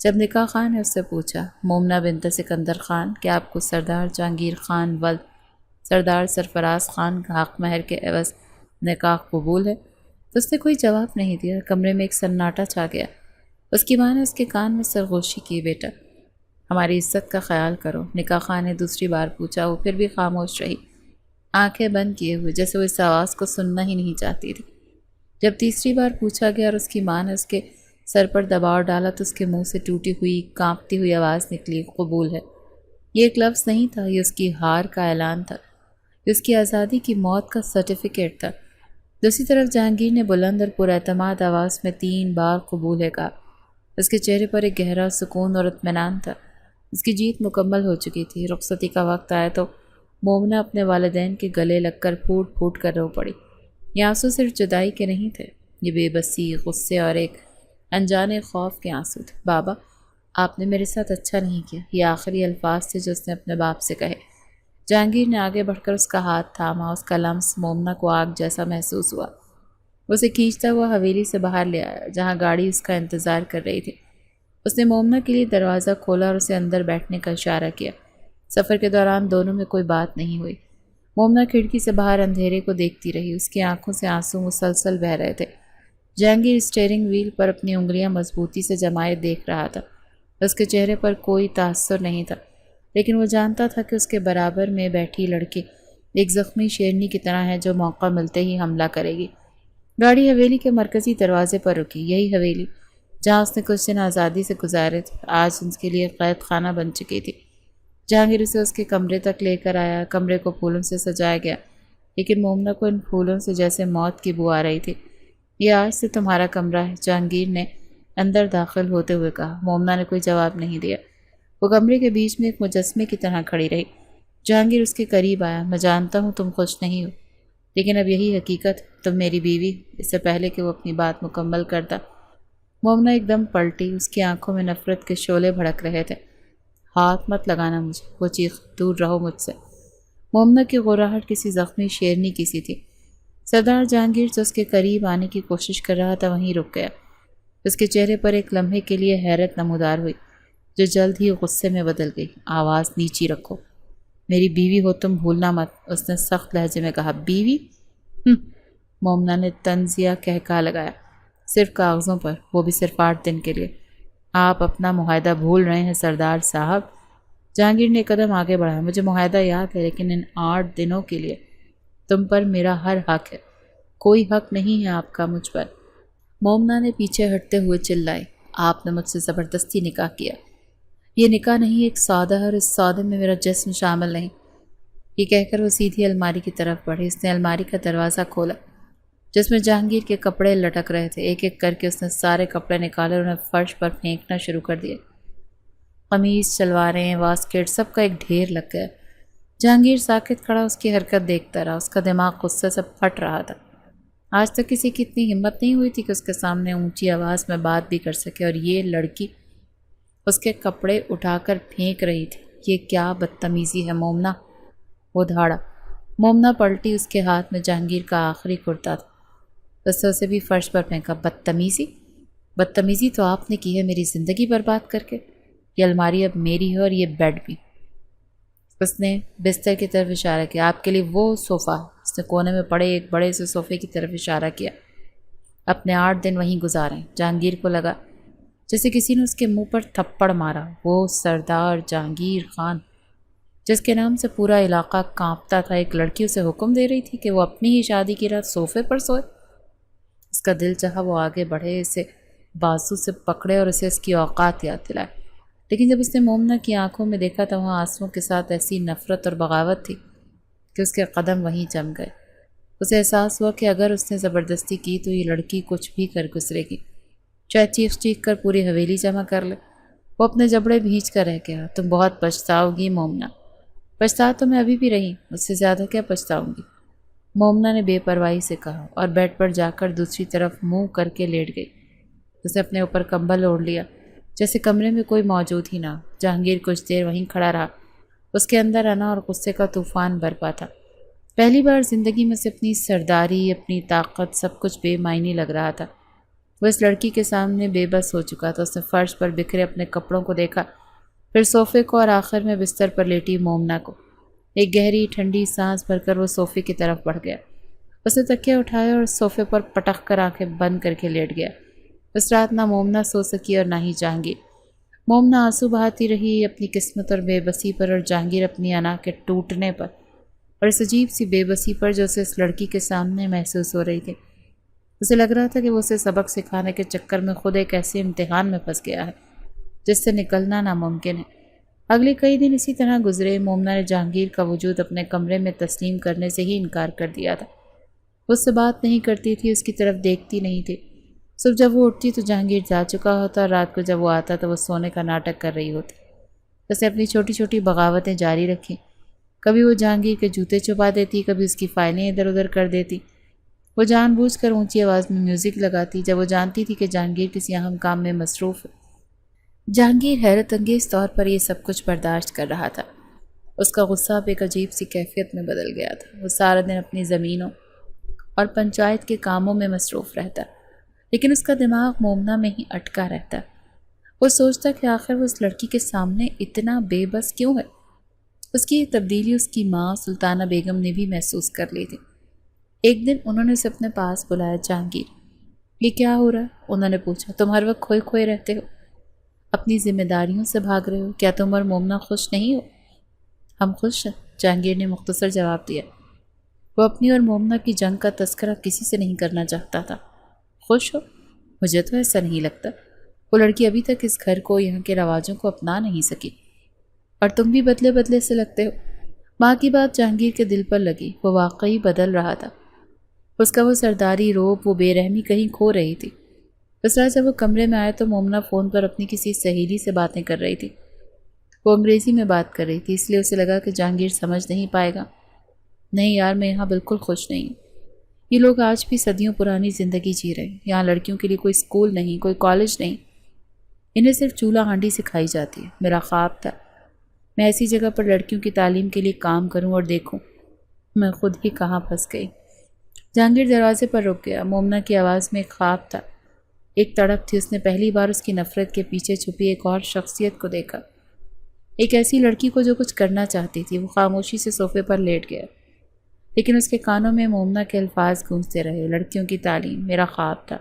جب نکاح خان نے اس سے پوچھا، مومنہ بنت سکندر خان، کہ آپ کو سردار جہانگیر خان ولد سردار سرفراز خان کا حق مہر کے عوض نکاح قبول ہے، تو اس نے کوئی جواب نہیں دیا۔ کمرے میں ایک سناٹا چھا گیا۔ اس کی ماں نے اس کے کان میں سرگوشی کی، بیٹا ہماری عزت کا خیال کرو۔ نکاح خان نے دوسری بار پوچھا۔ وہ پھر بھی خاموش رہی، آنکھیں بند کیے ہوئے، جیسے وہ اس آواز کو سننا ہی نہیں چاہتی تھی۔ جب تیسری بار پوچھا گیا اور اس کی ماں نے اس کے سر پر دباؤ ڈالا تو اس کے منہ سے ٹوٹی ہوئی کانپتی ہوئی آواز نکلی، قبول ہے۔ یہ ایک لفظ نہیں تھا، یہ اس کی ہار کا اعلان تھا، یہ اس کی آزادی کی موت کا سرٹیفکیٹ تھا۔ دوسری طرف جہانگیر نے بلند اور پراعتماد آواز میں 3 بار قبول ہے کہا۔ اس کے چہرے پر ایک گہرا سکون اور اطمینان تھا۔ اس کی جیت مکمل ہو چکی تھی۔ رخصتی کا وقت آیا تو مومنہ اپنے والدین کے گلے لگ کر پھوٹ پھوٹ کر رو پڑی۔ یہ آنسو صرف جدائی کے نہیں تھے، یہ بے بسی، غصے اور ایک انجانے خوف کے آنسو تھے۔ بابا، آپ نے میرے ساتھ اچھا نہیں کیا، یہ آخری الفاظ تھے جو اس نے اپنے باپ سے کہے۔ جہانگیر نے آگے بڑھ کر اس کا ہاتھ تھاما۔ اس کا لمس مومنہ کو آگ جیسا محسوس ہوا۔ اسے کھینچتا ہوا حویلی سے باہر لے آیا، جہاں گاڑی اس کا انتظار کر رہی تھی۔ اس نے مومنہ کے لیے دروازہ کھولا اور اسے اندر بیٹھنے کا اشارہ کیا۔ سفر کے دوران دونوں میں کوئی بات نہیں ہوئی۔ مومنہ کھڑکی سے باہر اندھیرے کو دیکھتی رہی، اس کی آنکھوں سے آنسو مسلسل بہہ رہے تھے۔ جہانگیر اسٹیئرنگ وہیل پر اپنی انگلیاں مضبوطی سے جمائے دیکھ رہا تھا۔ اس کے چہرے پر کوئی تاثر نہیں تھا، لیکن وہ جانتا تھا کہ اس کے برابر میں بیٹھی لڑکی ایک زخمی شیرنی کی طرح ہے جو موقع ملتے ہی حملہ کرے گی۔ گاڑی حویلی کے مرکزی دروازے پر رکی۔ یہی حویلی جہاں اس نے کچھ دن آزادی سے گزارے تھے، آج اس کے لیے قید خانہ بن چکی تھی۔ جہانگیر اسے اس کے کمرے تک لے کر آیا۔ کمرے کو پھولوں سے سجایا گیا، لیکن مومنہ کو ان پھولوں سے جیسے موت کی بو آ رہی تھی۔ یہ آج سے تمہارا کمرہ ہے، جہانگیر نے اندر داخل ہوتے ہوئے کہا۔ مومنہ نے کوئی جواب نہیں دیا۔ وہ کمرے کے بیچ میں ایک مجسمے کی طرح کھڑی رہی۔ جہانگیر اس کے قریب آیا۔ میں جانتا ہوں تم خوش نہیں ہو، لیکن اب یہی حقیقت، تم میری بیوی۔ اس سے پہلے کہ وہ اپنی بات مکمل کرتا، مومنہ ایک دم پلٹی۔ اس کی آنکھوں میں نفرت کے شعلے بھڑک رہے تھے۔ ہاتھ مت لگانا مجھے، وہ چیخ، دور رہو مجھ سے۔ مومنہ کی غراہٹ کسی زخمی شیرنی کی سی تھی۔ سردار جہانگیر جو اس کے قریب آنے کی کوشش کر رہا تھا وہیں رک گیا۔ اس کے چہرے پر ایک لمحے کے لیے حیرت نمودار ہوئی، جو جلد ہی غصے میں بدل گئی۔ آواز نیچی رکھو، میری بیوی ہو تم، بھولنا مت، اس نے سخت لہجے میں کہا۔ بیوی؟ مومنہ نے طنزیہ کہکا لگایا۔ صرف کاغذوں پر، وہ بھی صرف 8 دن کے لیے۔ آپ اپنا معاہدہ بھول رہے ہیں سردار صاحب۔ جہانگیر نے قدم آگے بڑھایا. مجھے معاہدہ یاد ہے لیکن ان 8 دنوں کے لیے تم پر میرا ہر حق ہے. کوئی حق نہیں ہے آپ کا مجھ پر. مومنا نے پیچھے ہٹتے ہوئے چلائی. آپ نے مجھ سے زبردستی نکاح کیا. یہ نکاح نہیں، ایک سودہ ہے اور اس سودے میں میرا جسم شامل نہیں. یہ کہہ کر وہ سیدھی الماری کی طرف بڑھی. اس نے الماری کا دروازہ کھولا جس میں جہانگیر کے کپڑے لٹک رہے تھے. ایک ایک کر کے اس نے سارے کپڑے نکالے اور انہیں فرش پر پھینکنا شروع کر دیا. قمیض، شلواریں، واسکٹ، سب کا ایک ڈھیر لگ گیا. جہانگیر ساکت کھڑا اس کی حرکت دیکھتا رہا. اس کا دماغ غصے سے پھٹ رہا تھا. آج تک کسی کی اتنی ہمت نہیں ہوئی تھی کہ اس کے سامنے اونچی آواز میں بات بھی کر سکے، اور یہ لڑکی اس کے کپڑے اٹھا کر پھینک رہی تھی. یہ کیا بدتمیزی ہے مومنا. وہ دھاڑا. مومنا پلٹی. اس کے ہاتھ میں جہانگیر کا آخری کرتا تھا. اس سے اسے بھی فرش پر پھینکا. بدتمیزی؟ بدتمیزی تو آپ نے کی ہے میری زندگی برباد کر کے. یہ الماری اب میری ہے اور یہ بیڈ بھی. اس نے بستر کی طرف اشارہ کیا. آپ کے لیے وہ صوفہ. اس نے کونے میں پڑے ایک بڑے سے صوفے کی طرف اشارہ کیا. اپنے 8 دن وہیں گزاریں. جہانگیر کو لگا جیسے کسی نے اس کے منہ پر تھپڑ مارا. وہ سردار جہانگیر خان جس کے نام سے پورا علاقہ کانپتا تھا، ایک لڑکی اسے حکم دے رہی تھی کہ وہ اپنی ہی شادی کی رات صوفے پر سوئے. اس کا دل چاہا وہ آگے بڑھے، اسے بازو سے پکڑے اور اسے اس کی اوقات یاد دلائے. لیکن جب اس نے مومنا کی آنکھوں میں دیکھا تو وہاں آنسوؤں کے ساتھ ایسی نفرت اور بغاوت تھی کہ اس کے قدم وہیں جم گئے. اسے احساس ہوا کہ اگر اس نے زبردستی کی تو یہ لڑکی کچھ بھی کر گزرے گی، چاہے چیخ چیخ کر پوری حویلی جمع کر لے. وہ اپنے جبڑے بھینچ کر رہ گیا. تم بہت پچھتاؤ گی مومنا. پچھتا تو میں ابھی بھی رہی، اس سے زیادہ کیا پچھتاؤں گی، مومنا نے بے پرواہی سے کہا، اور بیڈ پر جا کر دوسری طرف منہ کر کے لیٹ گئی. اسے اپنے اوپر کمبل اوڑھ لیا جیسے کمرے میں کوئی موجود ہی نہ. جہانگیر کچھ دیر وہیں کھڑا رہا. اس کے اندر انا اور غصے کا طوفان برپا تھا. پہلی بار زندگی میں سے اپنی سرداری، اپنی طاقت، سب کچھ بے معنی لگ رہا تھا. وہ اس لڑکی کے سامنے بے بس ہو چکا تھا. اس نے فرش پر بکھرے اپنے کپڑوں کو دیکھا، پھر صوفے کو، اور آخر میں بستر پر لیٹی مومنا کو. ایک گہری ٹھنڈی سانس بھر کر وہ صوفے کی طرف بڑھ گیا. اس نے تکیہ اٹھایا اور صوفے پر پٹک کر آنکھیں بند کر کے لیٹ گیا. اس رات نہ مومنا سو سکی اور نہ ہی جہانگیر. مومنا آنسو بہاتی رہی اپنی قسمت اور بے بسی پر، اور جہانگیر اپنی انا کے ٹوٹنے پر اور اس عجیب سی بے بسی پر جو اسے اس لڑکی کے سامنے محسوس ہو رہی تھی. اسے لگ رہا تھا کہ وہ اسے سبق سکھانے کے چکر میں خود ایک ایسے امتحان میں پھنس گیا ہے جس سے نکلنا ناممکن ہے. اگلے کئی دن اسی طرح گزرے. مومنا نے جہانگیر کا وجود اپنے کمرے میں تسلیم کرنے سے ہی انکار کر دیا تھا. اس سے بات نہیں کرتی تھی، اس کی طرف دیکھتی نہیں تھی. صبح جب وہ اٹھتی تو جہانگیر جا چکا ہوتا، اور رات کو جب وہ آتا تو وہ سونے کا ناٹک کر رہی ہوتی. اسے اپنی چھوٹی چھوٹی بغاوتیں جاری رکھیں. کبھی وہ جہانگیر کے جوتے چھپا دیتی، کبھی اس کی فائلیں ادھر ادھر کر دیتی. وہ جان بوجھ کر اونچی آواز میں میوزک لگاتی جب وہ جانتی تھی کہ جہانگیر کسی اہم کام میں مصروف ہے. جہانگیر حیرت انگیز طور پر یہ سب کچھ برداشت کر رہا تھا. اس کا غصہ اب ایک عجیب سی کیفیت میں بدل گیا تھا. وہ سارا دن اپنی زمینوں اور پنچایت کے کاموں میں مصروف رہتا، لیکن اس کا دماغ مومنا میں ہی اٹکا رہتا. وہ سوچتا کہ آخر وہ اس لڑکی کے سامنے اتنا بے بس کیوں ہے. اس کی یہ تبدیلی اس کی ماں سلطانہ بیگم نے بھی محسوس کر لی تھی. ایک دن انہوں نے اسے اپنے پاس بلایا. جہانگیر، یہ کیا ہو رہا ہے؟ انہوں نے پوچھا. تم ہر وقت کھوئے کھوئے رہتے ہو، اپنی ذمہ داریوں سے بھاگ رہے ہو. کیا تم اور مومنا خوش نہیں ہو؟ ہم خوش ہیں، جہانگیر نے مختصر جواب دیا. وہ اپنی اور مومنا کی جنگ کا تذکرہ کسی سے نہیں کرنا چاہتا تھا. خوش ہو؟ مجھے تو ایسا نہیں لگتا. وہ لڑکی ابھی تک اس گھر کو، یہاں کے رواجوں کو اپنا نہیں سکی، اور تم بھی بدلے بدلے سے لگتے ہو. ماں کی بات جہانگیر کے دل پر لگی. وہ واقعی بدل رہا تھا. اس کا وہ سرداری روب، وہ بے رحمی کہیں کھو رہی تھی. اس رات جب وہ کمرے میں آئے تو مومنا فون پر اپنی کسی سہیلی سے باتیں کر رہی تھی. وہ انگریزی میں بات کر رہی تھی، اس لیے اسے لگا کہ جہانگیر سمجھ نہیں پائے گا. نہیں یار، میں یہاں بالکل خوش نہیں ہوں. یہ لوگ آج بھی صدیوں پرانی زندگی جی رہے ہیں. یہاں لڑکیوں کے لیے کوئی اسکول نہیں، کوئی کالج نہیں. انہیں صرف چولہا ہانڈی سکھائی جاتی ہے. میرا خواب تھا میں ایسی جگہ پر لڑکیوں کی تعلیم کے لیے کام کروں، اور دیکھوں میں خود ہی کہاں پھنس گئی. جہانگیر دروازے پر رک گیا. مومنا کی آواز میں ایک خواب تھا، ایک تڑپ تھی. اس نے پہلی بار اس کی نفرت کے پیچھے چھپی ایک اور شخصیت کو دیکھا، ایک ایسی لڑکی کو جو کچھ کرنا چاہتی تھی. وہ خاموشی سے صوفے پر لیٹ گیا، لیکن اس کے کانوں میں مومنا کے الفاظ گونجتے رہے. لڑکیوں کی تعلیم میرا خواب تھا.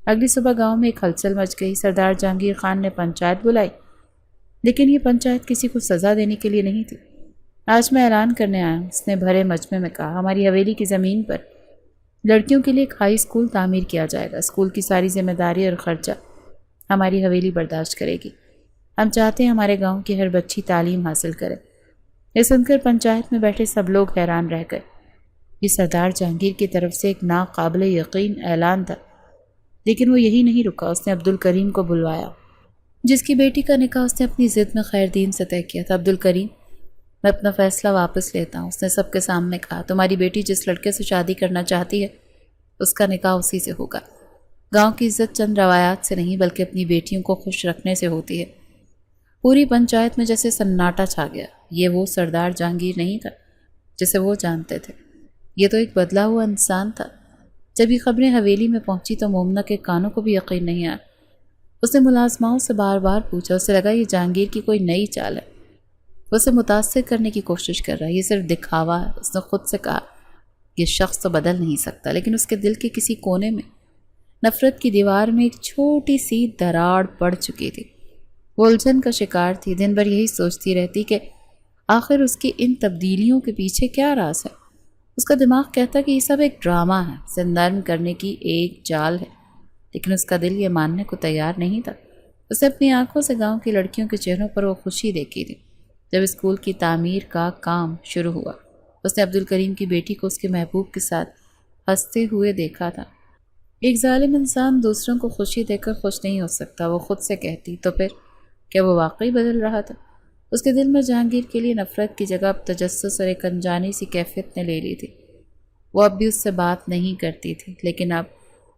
اگلی صبح گاؤں میں ایک ہلچل مچ گئی. سردار جہانگیر خان نے پنچایت بلائی. لیکن یہ پنچایت کسی کو سزا دینے کے لیے نہیں تھی۔ آج میں اعلان کرنے آیا ہوں، اس نے بھرے مجمع میں کہا، ہماری حویلی کی زمین پر لڑکیوں کے لیے ایک ہائی اسکول تعمیر کیا جائے گا۔ اسکول کی ساری ذمہ داری اور خرچہ ہماری حویلی برداشت کرے گی۔ ہم چاہتے ہیں ہمارے گاؤں کی ہر بچی تعلیم حاصل کرے۔ یہ سن کر پنچایت میں بیٹھے سب لوگ حیران رہ گئے۔ یہ سردار جہانگیر کی طرف سے ایک ناقابل یقین اعلان تھا، لیکن وہ یہی نہیں رکا۔ اس نے عبدالکریم کو بلوایا، جس کی بیٹی کا نکاح اس نے اپنی ضد میں خیر دین سے طے کیا تھا۔ عبدالکریم، میں اپنا فیصلہ واپس لیتا ہوں، اس نے سب کے سامنے کہا۔ تمہاری بیٹی جس لڑکے سے شادی کرنا چاہتی ہے اس کا نکاح اسی سے ہوگا۔ گاؤں کی عزت چند روایات سے نہیں بلکہ اپنی بیٹیوں کو خوش رکھنے سے ہوتی ہے۔ پوری پنچایت میں جیسے سناٹا چھا گیا۔ یہ وہ سردار جہانگیر نہیں تھا جسے وہ جانتے تھے، یہ تو ایک بدلا ہوا انسان تھا۔ جب یہ خبریں حویلی میں پہنچی تو مومنہ کے کانوں کو بھی یقین نہیں آیا۔ اس نے ملازماؤں سے بار بار پوچھا، اسے لگا یہ جہانگیر کی کوئی نئی چال ہے، وہ اسے متاثر کرنے کی کوشش کر رہا ہے، یہ صرف دکھاوا ہے۔ اس نے خود سے کہا، یہ شخص تو بدل نہیں سکتا، لیکن اس کے دل کے کسی کونے میں نفرت کی دیوار میں ایک چھوٹی سی دراڑ پڑ چکی تھی۔ وہ الجھن کا شکار تھی، دن بھر یہی سوچتی رہتی کہ آخر اس کی ان تبدیلیوں کے پیچھے کیا راز ہے۔ اس کا دماغ کہتا کہ یہ سب ایک ڈرامہ ہے، زندان کرنے کی ایک جال ہے، لیکن اس کا دل یہ ماننے کو تیار نہیں تھا۔ اسے اپنی آنکھوں سے گاؤں کی لڑکیوں کے چہروں پر وہ خوشی دیکھی تھی جب اسکول کی تعمیر کا کام شروع ہوا۔ اس نے عبدالکریم کی بیٹی کو اس کے محبوب کے ساتھ ہنستے ہوئے دیکھا تھا۔ ایک ظالم انسان دوسروں کو خوشی دے کر خوش نہیں ہو سکتا، وہ خود سے کہتی۔ تو پھر کیا وہ واقعی بدل رہا تھا؟ اس کے دل میں جہانگیر کے لیے نفرت کی جگہ اب تجسس اور ایک انجانی سی کیفیت نے لے لی تھی۔ وہ اب بھی اس سے بات نہیں کرتی تھی، لیکن اب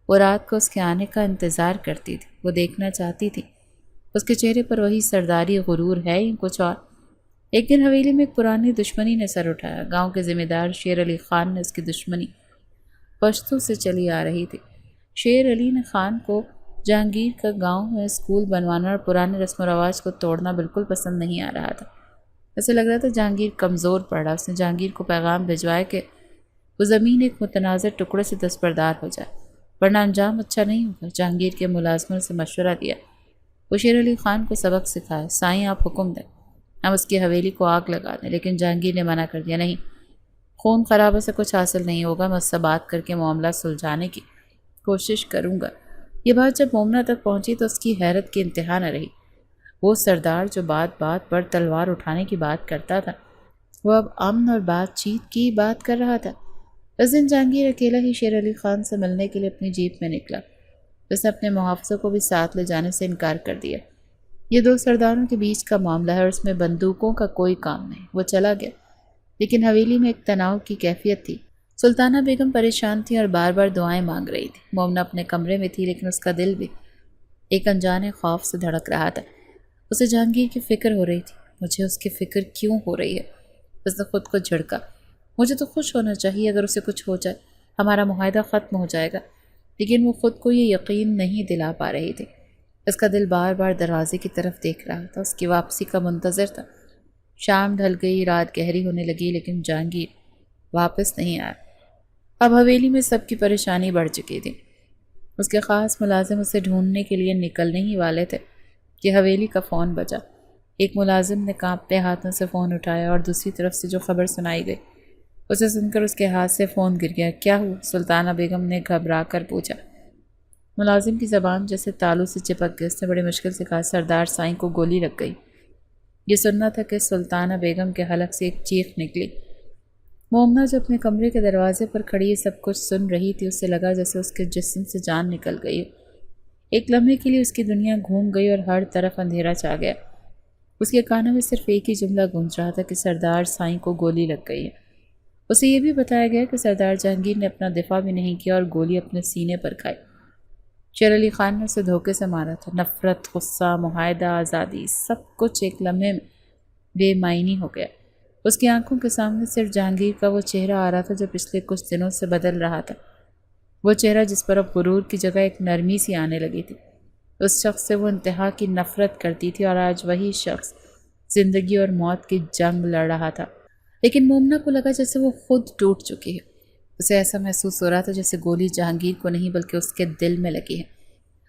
وہ رات کو اس کے آنے کا انتظار کرتی تھی۔ وہ دیکھنا چاہتی تھی اس کے چہرے پر وہی سرداری غرور ہے یا کچھ اور۔ ایک دن حویلی میں ایک پرانی دشمنی نے سر اٹھایا۔ گاؤں کے ذمہ دار شیر علی خان نے اس کی دشمنی پشتوں سے چلی آ رہی تھی۔ شیر علی نے خان کو جہانگیر کا گاؤں میں اسکول بنوانا اور پرانے رسم و رواج کو توڑنا بالکل پسند نہیں آ رہا تھا۔ ایسے لگ رہا تھا جہانگیر کمزور پڑ رہا۔ اس نے جہانگیر کو پیغام بھجوایا کہ وہ زمین ایک متنازع ٹکڑے سے دستبردار ہو جائے، ورنہ انجام اچھا نہیں ہوگا۔ جہانگیر کے ملازموں سے مشورہ دیا۔ وہ شیر علی خان کو سبق سکھائے، سائیں آپ حکم دیں، ہم اس کی حویلی کو آگ لگا دیں۔ لیکن جہانگیر نے منع کر دیا، نہیں، خون خرابے سے کچھ حاصل نہیں ہوگا، میں اس سے بات کر کے معاملہ سلجھانے کی کوشش کروں گا۔ یہ بات جب مومنہ تک پہنچی تو اس کی حیرت کی انتہا نہ رہی۔ وہ سردار جو بات بات پر تلوار اٹھانے کی بات کرتا تھا، وہ اب امن اور بات چیت کی بات کر رہا تھا۔ اس دن جہانگیر اکیلا ہی شیر علی خان سے ملنے کے لیے اپنی جیپ میں نکلا۔ اس نے اپنے محافظوں کو بھی ساتھ لے جانے سے انکار کر دیا۔ یہ دو سرداروں کے بیچ کا معاملہ ہے اور اس میں بندوقوں کا کوئی کام نہیں۔ وہ چلا گیا، لیکن حویلی میں ایک تناؤ کی کیفیت تھی۔ سلطانہ بیگم پریشان تھی اور بار بار دعائیں مانگ رہی تھی۔ مومنہ اپنے کمرے میں تھی، لیکن اس کا دل بھی ایک انجانے خوف سے دھڑک رہا تھا۔ اسے جہانگیر کی فکر ہو رہی تھی۔ مجھے اس کی فکر کیوں ہو رہی ہے؟ اس نے خود کو جھڑکا۔ مجھے تو خوش ہونا چاہیے اگر اسے کچھ ہو جائے، ہمارا معاہدہ ختم ہو جائے گا، لیکن وہ خود کو یہ یقین نہیں دلا پا رہی تھی۔ اس کا دل بار بار دروازے کی طرف دیکھ رہا تھا، اس کی واپسی کا منتظر تھا۔ شام ڈھل گئی، رات گہری ہونے لگی، لیکن جہانگیر واپس نہیں آیا۔ اب حویلی میں سب کی پریشانی بڑھ چکی تھی۔ اس کے خاص ملازم اسے ڈھونڈنے کے لیے نکلنے ہی والے تھے کہ حویلی کا فون بجا۔ ایک ملازم نے کانپتے ہاتھوں سے فون اٹھایا اور دوسری طرف سے جو خبر سنائی گئی اسے سن کر اس کے ہاتھ سے فون گر گیا۔ کیا ہوا؟ سلطانہ بیگم نے گھبرا کر پوچھا۔ ملازم کی زبان جیسے تالو سے چپک گئی۔ اس نے بڑی مشکل سے کہا، سردار سائیں کو گولی لگ گئی۔ یہ سننا تھا کہ سلطانہ بیگم کے حلق سے ایک چیخ نکلی۔ مومنہ جو اپنے کمرے کے دروازے پر کھڑی یہ سب کچھ سن رہی تھی، اسے لگا جیسے اس کے جسم سے جان نکل گئی ہو۔ ایک لمحے کے لیے اس کی دنیا گھوم گئی اور ہر طرف اندھیرا چھا گیا۔ اس کے کانوں میں صرف ایک ہی جملہ گونج رہا تھا کہ سردار سائیں کو گولی لگ گئی ہے۔ اسے یہ بھی بتایا گیا کہ سردار جہانگیر نے اپنا دفاع بھی نہیں کیا اور گولی اپنے سینے پر کھائی۔ شیر علی خان نے اسے دھوکے سے مارا تھا۔ نفرت، غصہ، معاہدہ، آزادی، سب کچھ ایک لمحے میں بے معنی ہو گیا۔ اس کی آنکھوں کے سامنے صرف جہانگیر کا وہ چہرہ آ رہا تھا جو پچھلے کچھ دنوں سے بدل رہا تھا۔ وہ چہرہ جس پر اب غرور کی جگہ ایک نرمی سی آنے لگی تھی۔ اس شخص سے وہ انتہا کی نفرت کرتی تھی اور آج وہی شخص زندگی اور موت کی جنگ لڑ رہا تھا۔ لیکن مومنہ کو لگا جیسے وہ خود ٹوٹ چکی ہے۔ اسے ایسا محسوس ہو رہا تھا جیسے گولی جہانگیر کو نہیں بلکہ اس کے دل میں لگی ہے۔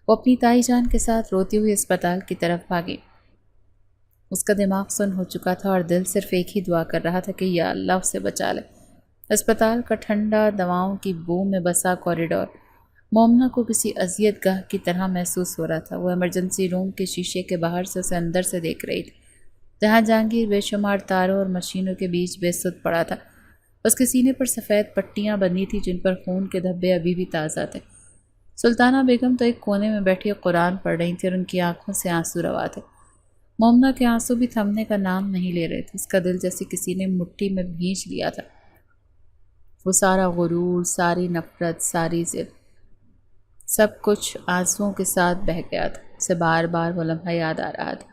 وہ اپنی تائی جان کے ساتھ روتی ہوئی اسپتال کی طرف بھاگی۔ اس کا دماغ سن ہو چکا تھا اور دل صرف ایک ہی دعا کر رہا تھا کہ یا اللہ اسے بچا لے۔ اسپتال کا ٹھنڈا دواؤں کی بو میں بسا کوریڈور مومنہ کو کسی اذیت گاہ کی طرح محسوس ہو رہا تھا۔ وہ ایمرجنسی روم کے شیشے کے باہر سے اسے اندر سے دیکھ رہی تھی، جہاں جہانگیر بے شمار تاروں اور مشینوں کے بیچ بے سدھ پڑا تھا۔ اس کے سینے پر سفید پٹیاں بندھی تھیں جن پر خون کے دھبے ابھی بھی تازہ تھے۔ سلطانہ بیگم تو ایک کونے میں بیٹھی قرآن پڑھ رہی تھی اور ان کی آنکھوں سے آنسو روا تھے۔ مومنہ کے آنسو بھی تھمنے کا نام نہیں لے رہے تھے۔ اس کا دل جیسے کسی نے مٹھی میں بھینچ لیا تھا۔ وہ سارا غرور، ساری نفرت، ساری ضد، سب کچھ آنسوؤں کے ساتھ بہہ گیا تھا۔ اسے بار بار وہ لمحہ یاد آ رہا تھا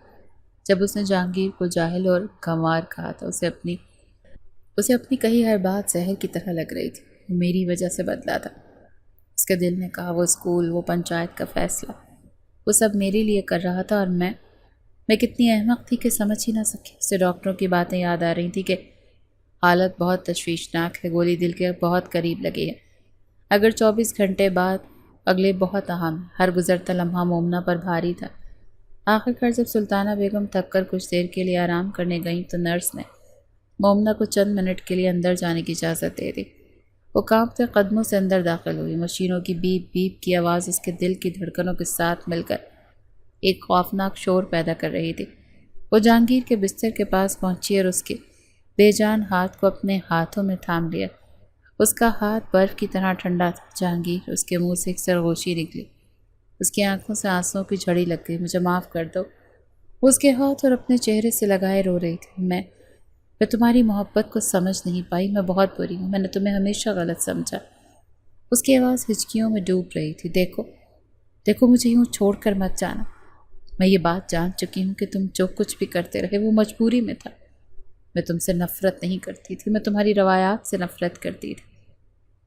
جب اس نے جہانگیر کو جاہل اور گنوار کہا تھا۔ اسے اپنی کہی ہر بات زہر کی طرح لگ رہی تھی۔ وہ میری وجہ سے بدلا تھا، اس کے دل نے کہا۔ وہ اسکول، وہ پنچایت کا فیصلہ، وہ سب میرے لیے کر رہا تھا، اور میں کتنی احمق تھی کہ سمجھ ہی نہ سکی۔ اسے ڈاکٹروں کی باتیں یاد آ رہی تھی کہ حالت بہت تشویشناک ہے، گولی دل کے بہت قریب لگی ہے، اگر 24 گھنٹے بعد اگلے بہت اہم ہے۔ ہر گزرتا لمحہ مومنہ پر بھاری تھا۔ آخر کار جب سلطانہ بیگم تھک کر کچھ دیر کے لیے آرام کرنے گئیں تو نرس نے مومنہ کو چند منٹ کے لیے اندر جانے کی اجازت دے دی۔ وہ کانپتے قدموں سے اندر داخل ہوئی۔ مشینوں کی بیپ بیپ کی آواز اس کے دل کی دھڑکنوں کے ساتھ مل کر ایک خوفناک شور پیدا کر رہی تھی۔ وہ جہانگیر کے بستر کے پاس پہنچی اور اس کے بے جان ہاتھ کو اپنے ہاتھوں میں تھام لیا۔ اس کا ہاتھ برف کی طرح ٹھنڈا تھا۔ جہانگیر، اس کے منہ سے ایک سرگوشی نکلی، اس کی آنکھوں سے آنسوؤں کی جھڑی لگ گئی۔ مجھے معاف کر دو۔ وہ اس کے ہاتھ اور اپنے چہرے سے لگائے رو رہی تھی۔ میں تمہاری محبت کو سمجھ نہیں پائی، میں بہت بری ہوں، میں نے تمہیں ہمیشہ غلط سمجھا۔ اس کی آواز ہچکیوں میں ڈوب رہی تھی۔ دیکھو مجھے یوں چھوڑ کر مت جانا۔ میں یہ بات جان چکی ہوں کہ تم جو کچھ بھی کرتے رہے وہ مجبوری میں تھا۔ میں تم سے نفرت نہیں کرتی تھی، میں تمہاری روایات سے نفرت کرتی تھی،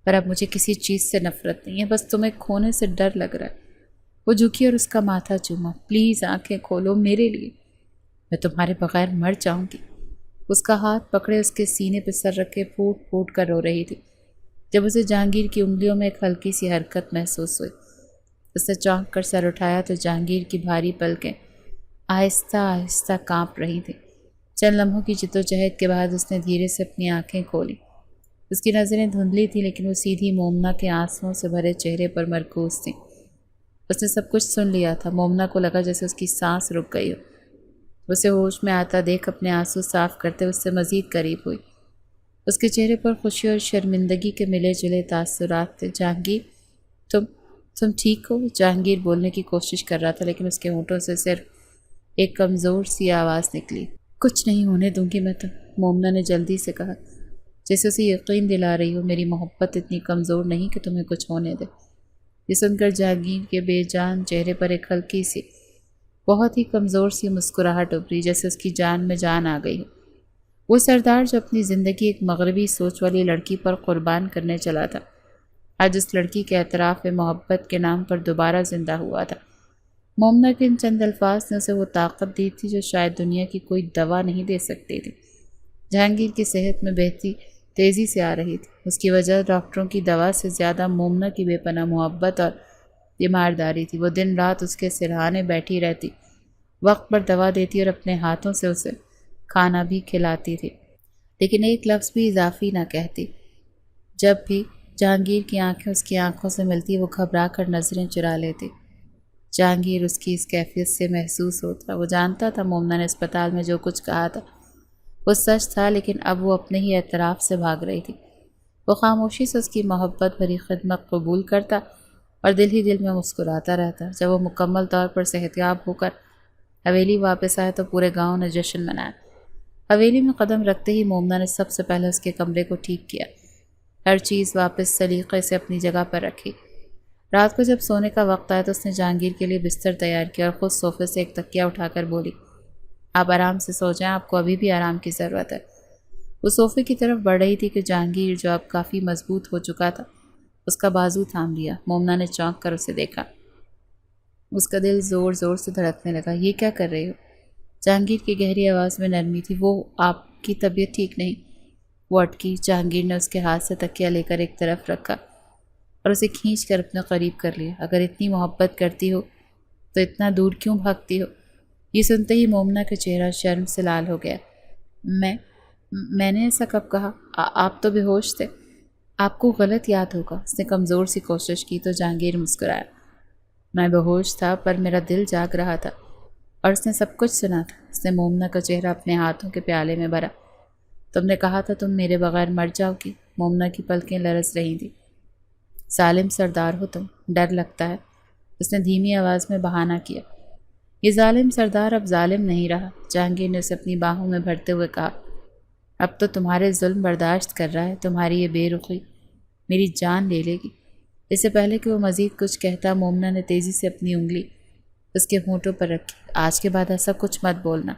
پر اب مجھے کسی چیز سے نفرت نہیں ہے، بس تمہیں کھونے سے ڈر لگ رہا ہے۔ وہ جھکی اور اس کا ماتھا چوما۔ پلیز آنکھیں کھولو میرے لیے، میں تمہارے بغیر مر جاؤں گی۔ اس کا ہاتھ پکڑے اس کے سینے پہ سر رکھے پھوٹ پھوٹ کر رو رہی تھی۔ جب اسے جہانگیر کی انگلیوں میں ایک ہلکی سی حرکت محسوس ہوئی، اس نے چونک کر سر اٹھایا تو جہانگیر کی بھاری پلکیں آہستہ آہستہ کانپ رہی تھیں۔ چند لمحوں کی جدوجہد کے بعد اس نے دھیرے سے اپنی آنکھیں کھولیں۔ اس کی نظریں دھندلی تھیں لیکن وہ سیدھی مومنہ کے آنسوؤں سے بھرے چہرے پر مرکوز تھیں۔ اس نے سب کچھ سن لیا تھا۔ مومنہ کو لگا جیسے اس کی سانس رک گئی ہو۔ اسے ہوش میں آتا دیکھ اپنے آنسو صاف کرتے اس سے مزید قریب ہوئی۔ اس کے چہرے پر خوشی اور شرمندگی کے ملے جلے تاثرات تھے۔ جہانگیر، تم ٹھیک ہو؟ جہانگیر بولنے کی کوشش کر رہا تھا لیکن اس کے ہونٹوں سے صرف ایک کمزور سی آواز نکلی۔ کچھ نہیں ہونے دوں گی میں تو، مومنہ نے جلدی سے کہا، جیسے اسے یقین دلا رہی ہو میری محبت اتنی کمزور نہیں کہ تمہیں کچھ ہونے دے۔ یہ سن کر جہانگیر کے بے جان چہرے پر ایک ہلکی سی، بہت ہی کمزور سی مسکراہٹ ابھری، جیسے اس کی جان میں جان آ گئی ہو۔ وہ سردار جو اپنی زندگی ایک مغربی سوچ والی لڑکی پر قربان کرنے چلا تھا، آج اس لڑکی کے اعتراف محبت کے نام پر دوبارہ زندہ ہوا تھا۔ مومنہ کے ان چند الفاظ نے اسے وہ طاقت دی تھی جو شاید دنیا کی کوئی دوا نہیں دے سکتی تھی۔ جہانگیر کی صحت میں بہتری تیزی سے آ رہی تھی۔ اس کی وجہ ڈاکٹروں کی دوا سے زیادہ مومنہ کی بے پناہ محبت اور بیمارداری تھی۔ وہ دن رات اس کے سرہانے بیٹھی رہتی، وقت پر دوا دیتی اور اپنے ہاتھوں سے اسے کھانا بھی کھلاتی تھی، لیکن ایک لفظ بھی اضافی نہ کہتی۔ جب بھی جہانگیر کی آنکھیں اس کی آنکھوں سے ملتی وہ گھبرا کر نظریں چرا لیتی۔ جہانگیر اس کی اس کیفیت سے محسوس ہوتا۔ وہ جانتا تھا مومنہ نے اسپتال میں جو کچھ کہا تھا وہ سچ تھا، لیکن اب وہ اپنے ہی اعتراف سے بھاگ رہی تھی۔ وہ خاموشی سے اس کی محبت بھری خدمت قبول کرتا اور دل ہی دل میں مسکراتا رہتا۔ جب وہ مکمل طور پر صحتیاب ہو کر حویلی واپس آئے تو پورے گاؤں نے جشن منایا۔ حویلی میں قدم رکھتے ہی مومنہ نے سب سے پہلے اس کے کمرے کو ٹھیک کیا، ہر چیز واپس سلیقے سے اپنی جگہ پر رکھی۔ رات کو جب سونے کا وقت آیا تو اس نے جہانگیر کے لیے بستر تیار کیا اور خود صوفے سے ایک تکیہ اٹھا کر بولی، آپ آرام سے سو جائیں، آپ کو ابھی بھی آرام کی ضرورت ہے۔ وہ صوفے کی طرف بڑھ رہی تھی کہ جہانگیر جو اب کافی مضبوط ہو چکا تھا اس کا بازو تھام لیا۔ مومنہ نے چونک کر اسے دیکھا، اس کا دل زور زور سے دھڑکنے لگا۔ یہ کیا کر رہی ہو؟ جہانگیر کی گہری آواز میں نرمی تھی۔ وہ آپ کی طبیعت ٹھیک نہیں۔ وہ اٹکی۔ جہانگیر نے اس کے ہاتھ سے تکیہ لے کر ایک طرف رکھا اور اسے کھینچ کر اپنے قریب کر لیا۔ اگر اتنی محبت کرتی ہو تو اتنا دور کیوں بھاگتی ہو؟ یہ سنتے ہی مومنہ کا چہرہ شرم سے لال ہو گیا۔ میں میں نے ایسا کب کہا؟ آپ تو بے ہوش تھے۔ آپ کو غلط یاد ہوگا۔ اس نے کمزور سی کوشش کی تو جہانگیر مسکرایا۔ میں بے ہوش تھا پر میرا دل جاگ رہا تھا اور اس نے سب کچھ سنا تھا۔ اس نے مومنہ کا چہرہ اپنے ہاتھوں کے پیالے میں بھرا۔ تم نے کہا تھا تم میرے بغیر مر جاؤ گی۔ مومنہ کی پلکیں لرز رہی تھیں۔ ظالم سردار ہو تم، ڈر لگتا ہے۔ اس نے دھیمی آواز میں بہانہ کیا۔ یہ ظالم سردار اب ظالم نہیں رہا، جہانگیر نے اسے اپنی باہوں میں بھرتے ہوئے کہا۔ اب تو تمہارے ظلم برداشت کر رہا ہے، تمہاری یہ بے رخی میری جان لے لے گی۔ اس سے پہلے کہ وہ مزید کچھ کہتا، مومنہ نے تیزی سے اپنی انگلی اس کے ہونٹوں پر رکھی۔ آج کے بعد ایسا کچھ مت بولنا،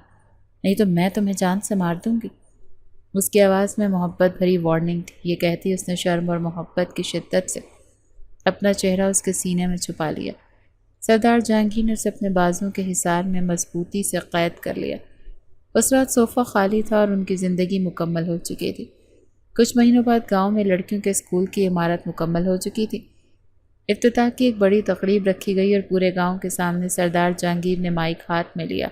نہیں تو میں تمہیں جان سے مار دوں گی۔ اس کی آواز میں محبت بھری وارننگ تھی۔ یہ کہتی اس نے شرم اور محبت کی شدت سے اپنا چہرہ اس کے سینے میں چھپا لیا۔ سردار جہانگیر نے اسے اپنے بازوں کے حصار میں مضبوطی سے قید کر لیا۔ اس رات صوفہ خالی تھا اور ان کی زندگی مکمل ہو چکی تھی۔ کچھ مہینوں بعد گاؤں میں لڑکیوں کے اسکول کی عمارت مکمل ہو چکی تھی۔ افتتاح کی ایک بڑی تقریب رکھی گئی اور پورے گاؤں کے سامنے سردار جہانگیر نے مائک ہاتھ میں لیا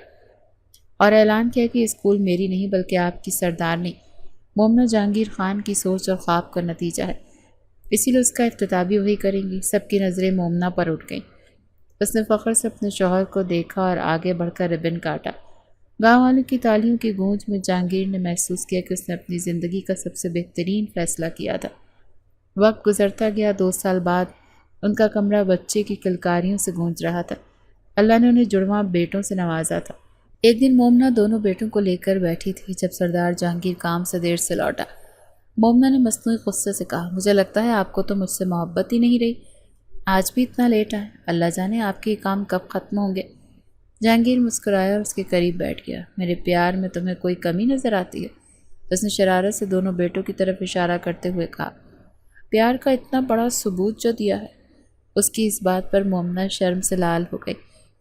اور اعلان کیا کہ اسکول میری نہیں بلکہ آپ کی سردارنی مومنہ جہانگیر خان کی سوچ اور خواب کا نتیجہ ہے، اسی لیے اس کا افتتاح بھی وہی کریں گی۔ سب کی نظریں مومنہ پر اٹھ گئیں۔ اس نے فخر سے اپنے شوہر کو دیکھا اور آگے بڑھ کر ربن کاٹا۔ گاؤں والوں کی تالیوں کی گونج میں جہانگیر نے محسوس کیا کہ اس نے اپنی زندگی کا سب سے بہترین فیصلہ کیا تھا۔ وقت گزرتا گیا۔ 2 سال بعد ان کا کمرہ بچے کی کلکاریوں سے گونج رہا تھا۔ اللہ نے انہیں جڑواں بیٹوں سے نوازا تھا۔ ایک دن مومنہ دونوں بیٹوں کو لے کر بیٹھی تھی جب سردار جہانگیر کام سے دیر سے لوٹا۔ مومنہ نے مصنوعی غصے سے کہا، مجھے لگتا ہے آپ کو تو مجھ سے محبت ہی نہیں رہی، آج بھی اتنا لیٹ آئے، اللہ جانے آپ کے کام کب ختم ہوں گے۔ جہانگیر مسکرایا اور اس کے قریب بیٹھ گیا۔ میرے پیار میں تمہیں کوئی کمی نظر آتی ہے؟ اس نے شرارت سے دونوں بیٹوں کی طرف اشارہ کرتے ہوئے کہا۔ پیار کا اتنا بڑا ثبوت جو دیا ہے۔ اس کی اس بات پر مومنہ شرم سے لال ہو گئی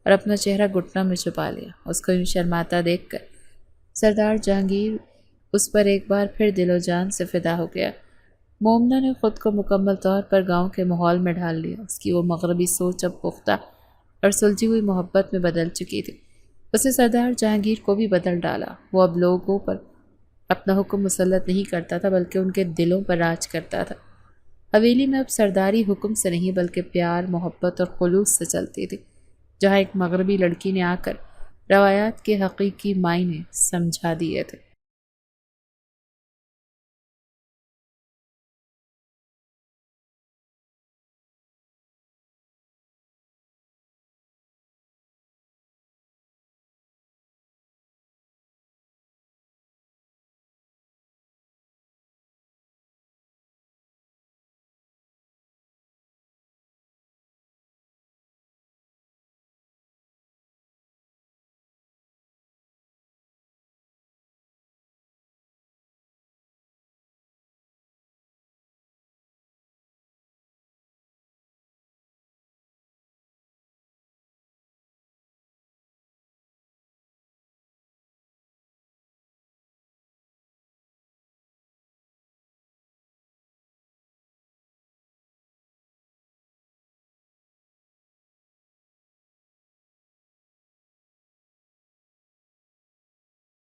اور اپنا چہرہ گھٹنوں میں چھپا لیا۔ اس کو یوں شرماتا دیکھ کر سردار جہانگیر اس پر ایک بار پھر دل و جان سے فدا ہو گیا۔ مومنہ نے خود کو مکمل طور پر گاؤں کے ماحول میں ڈھال لیا۔ اس کی وہ مغربی سوچ اب پختہ اور سلجھی ہوئی محبت میں بدل چکی تھی۔ اس نے سردار جہانگیر کو بھی بدل ڈالا۔ وہ اب لوگوں پر اپنا حکم مسلط نہیں کرتا تھا بلکہ ان کے دلوں پر راج کرتا تھا۔ حویلی میں اب سرداری حکم سے نہیں بلکہ پیار، محبت اور خلوص سے چلتی تھی، جہاں ایک مغربی لڑکی نے آ کر روایات کے حقیقی معنی سمجھا دیے تھے۔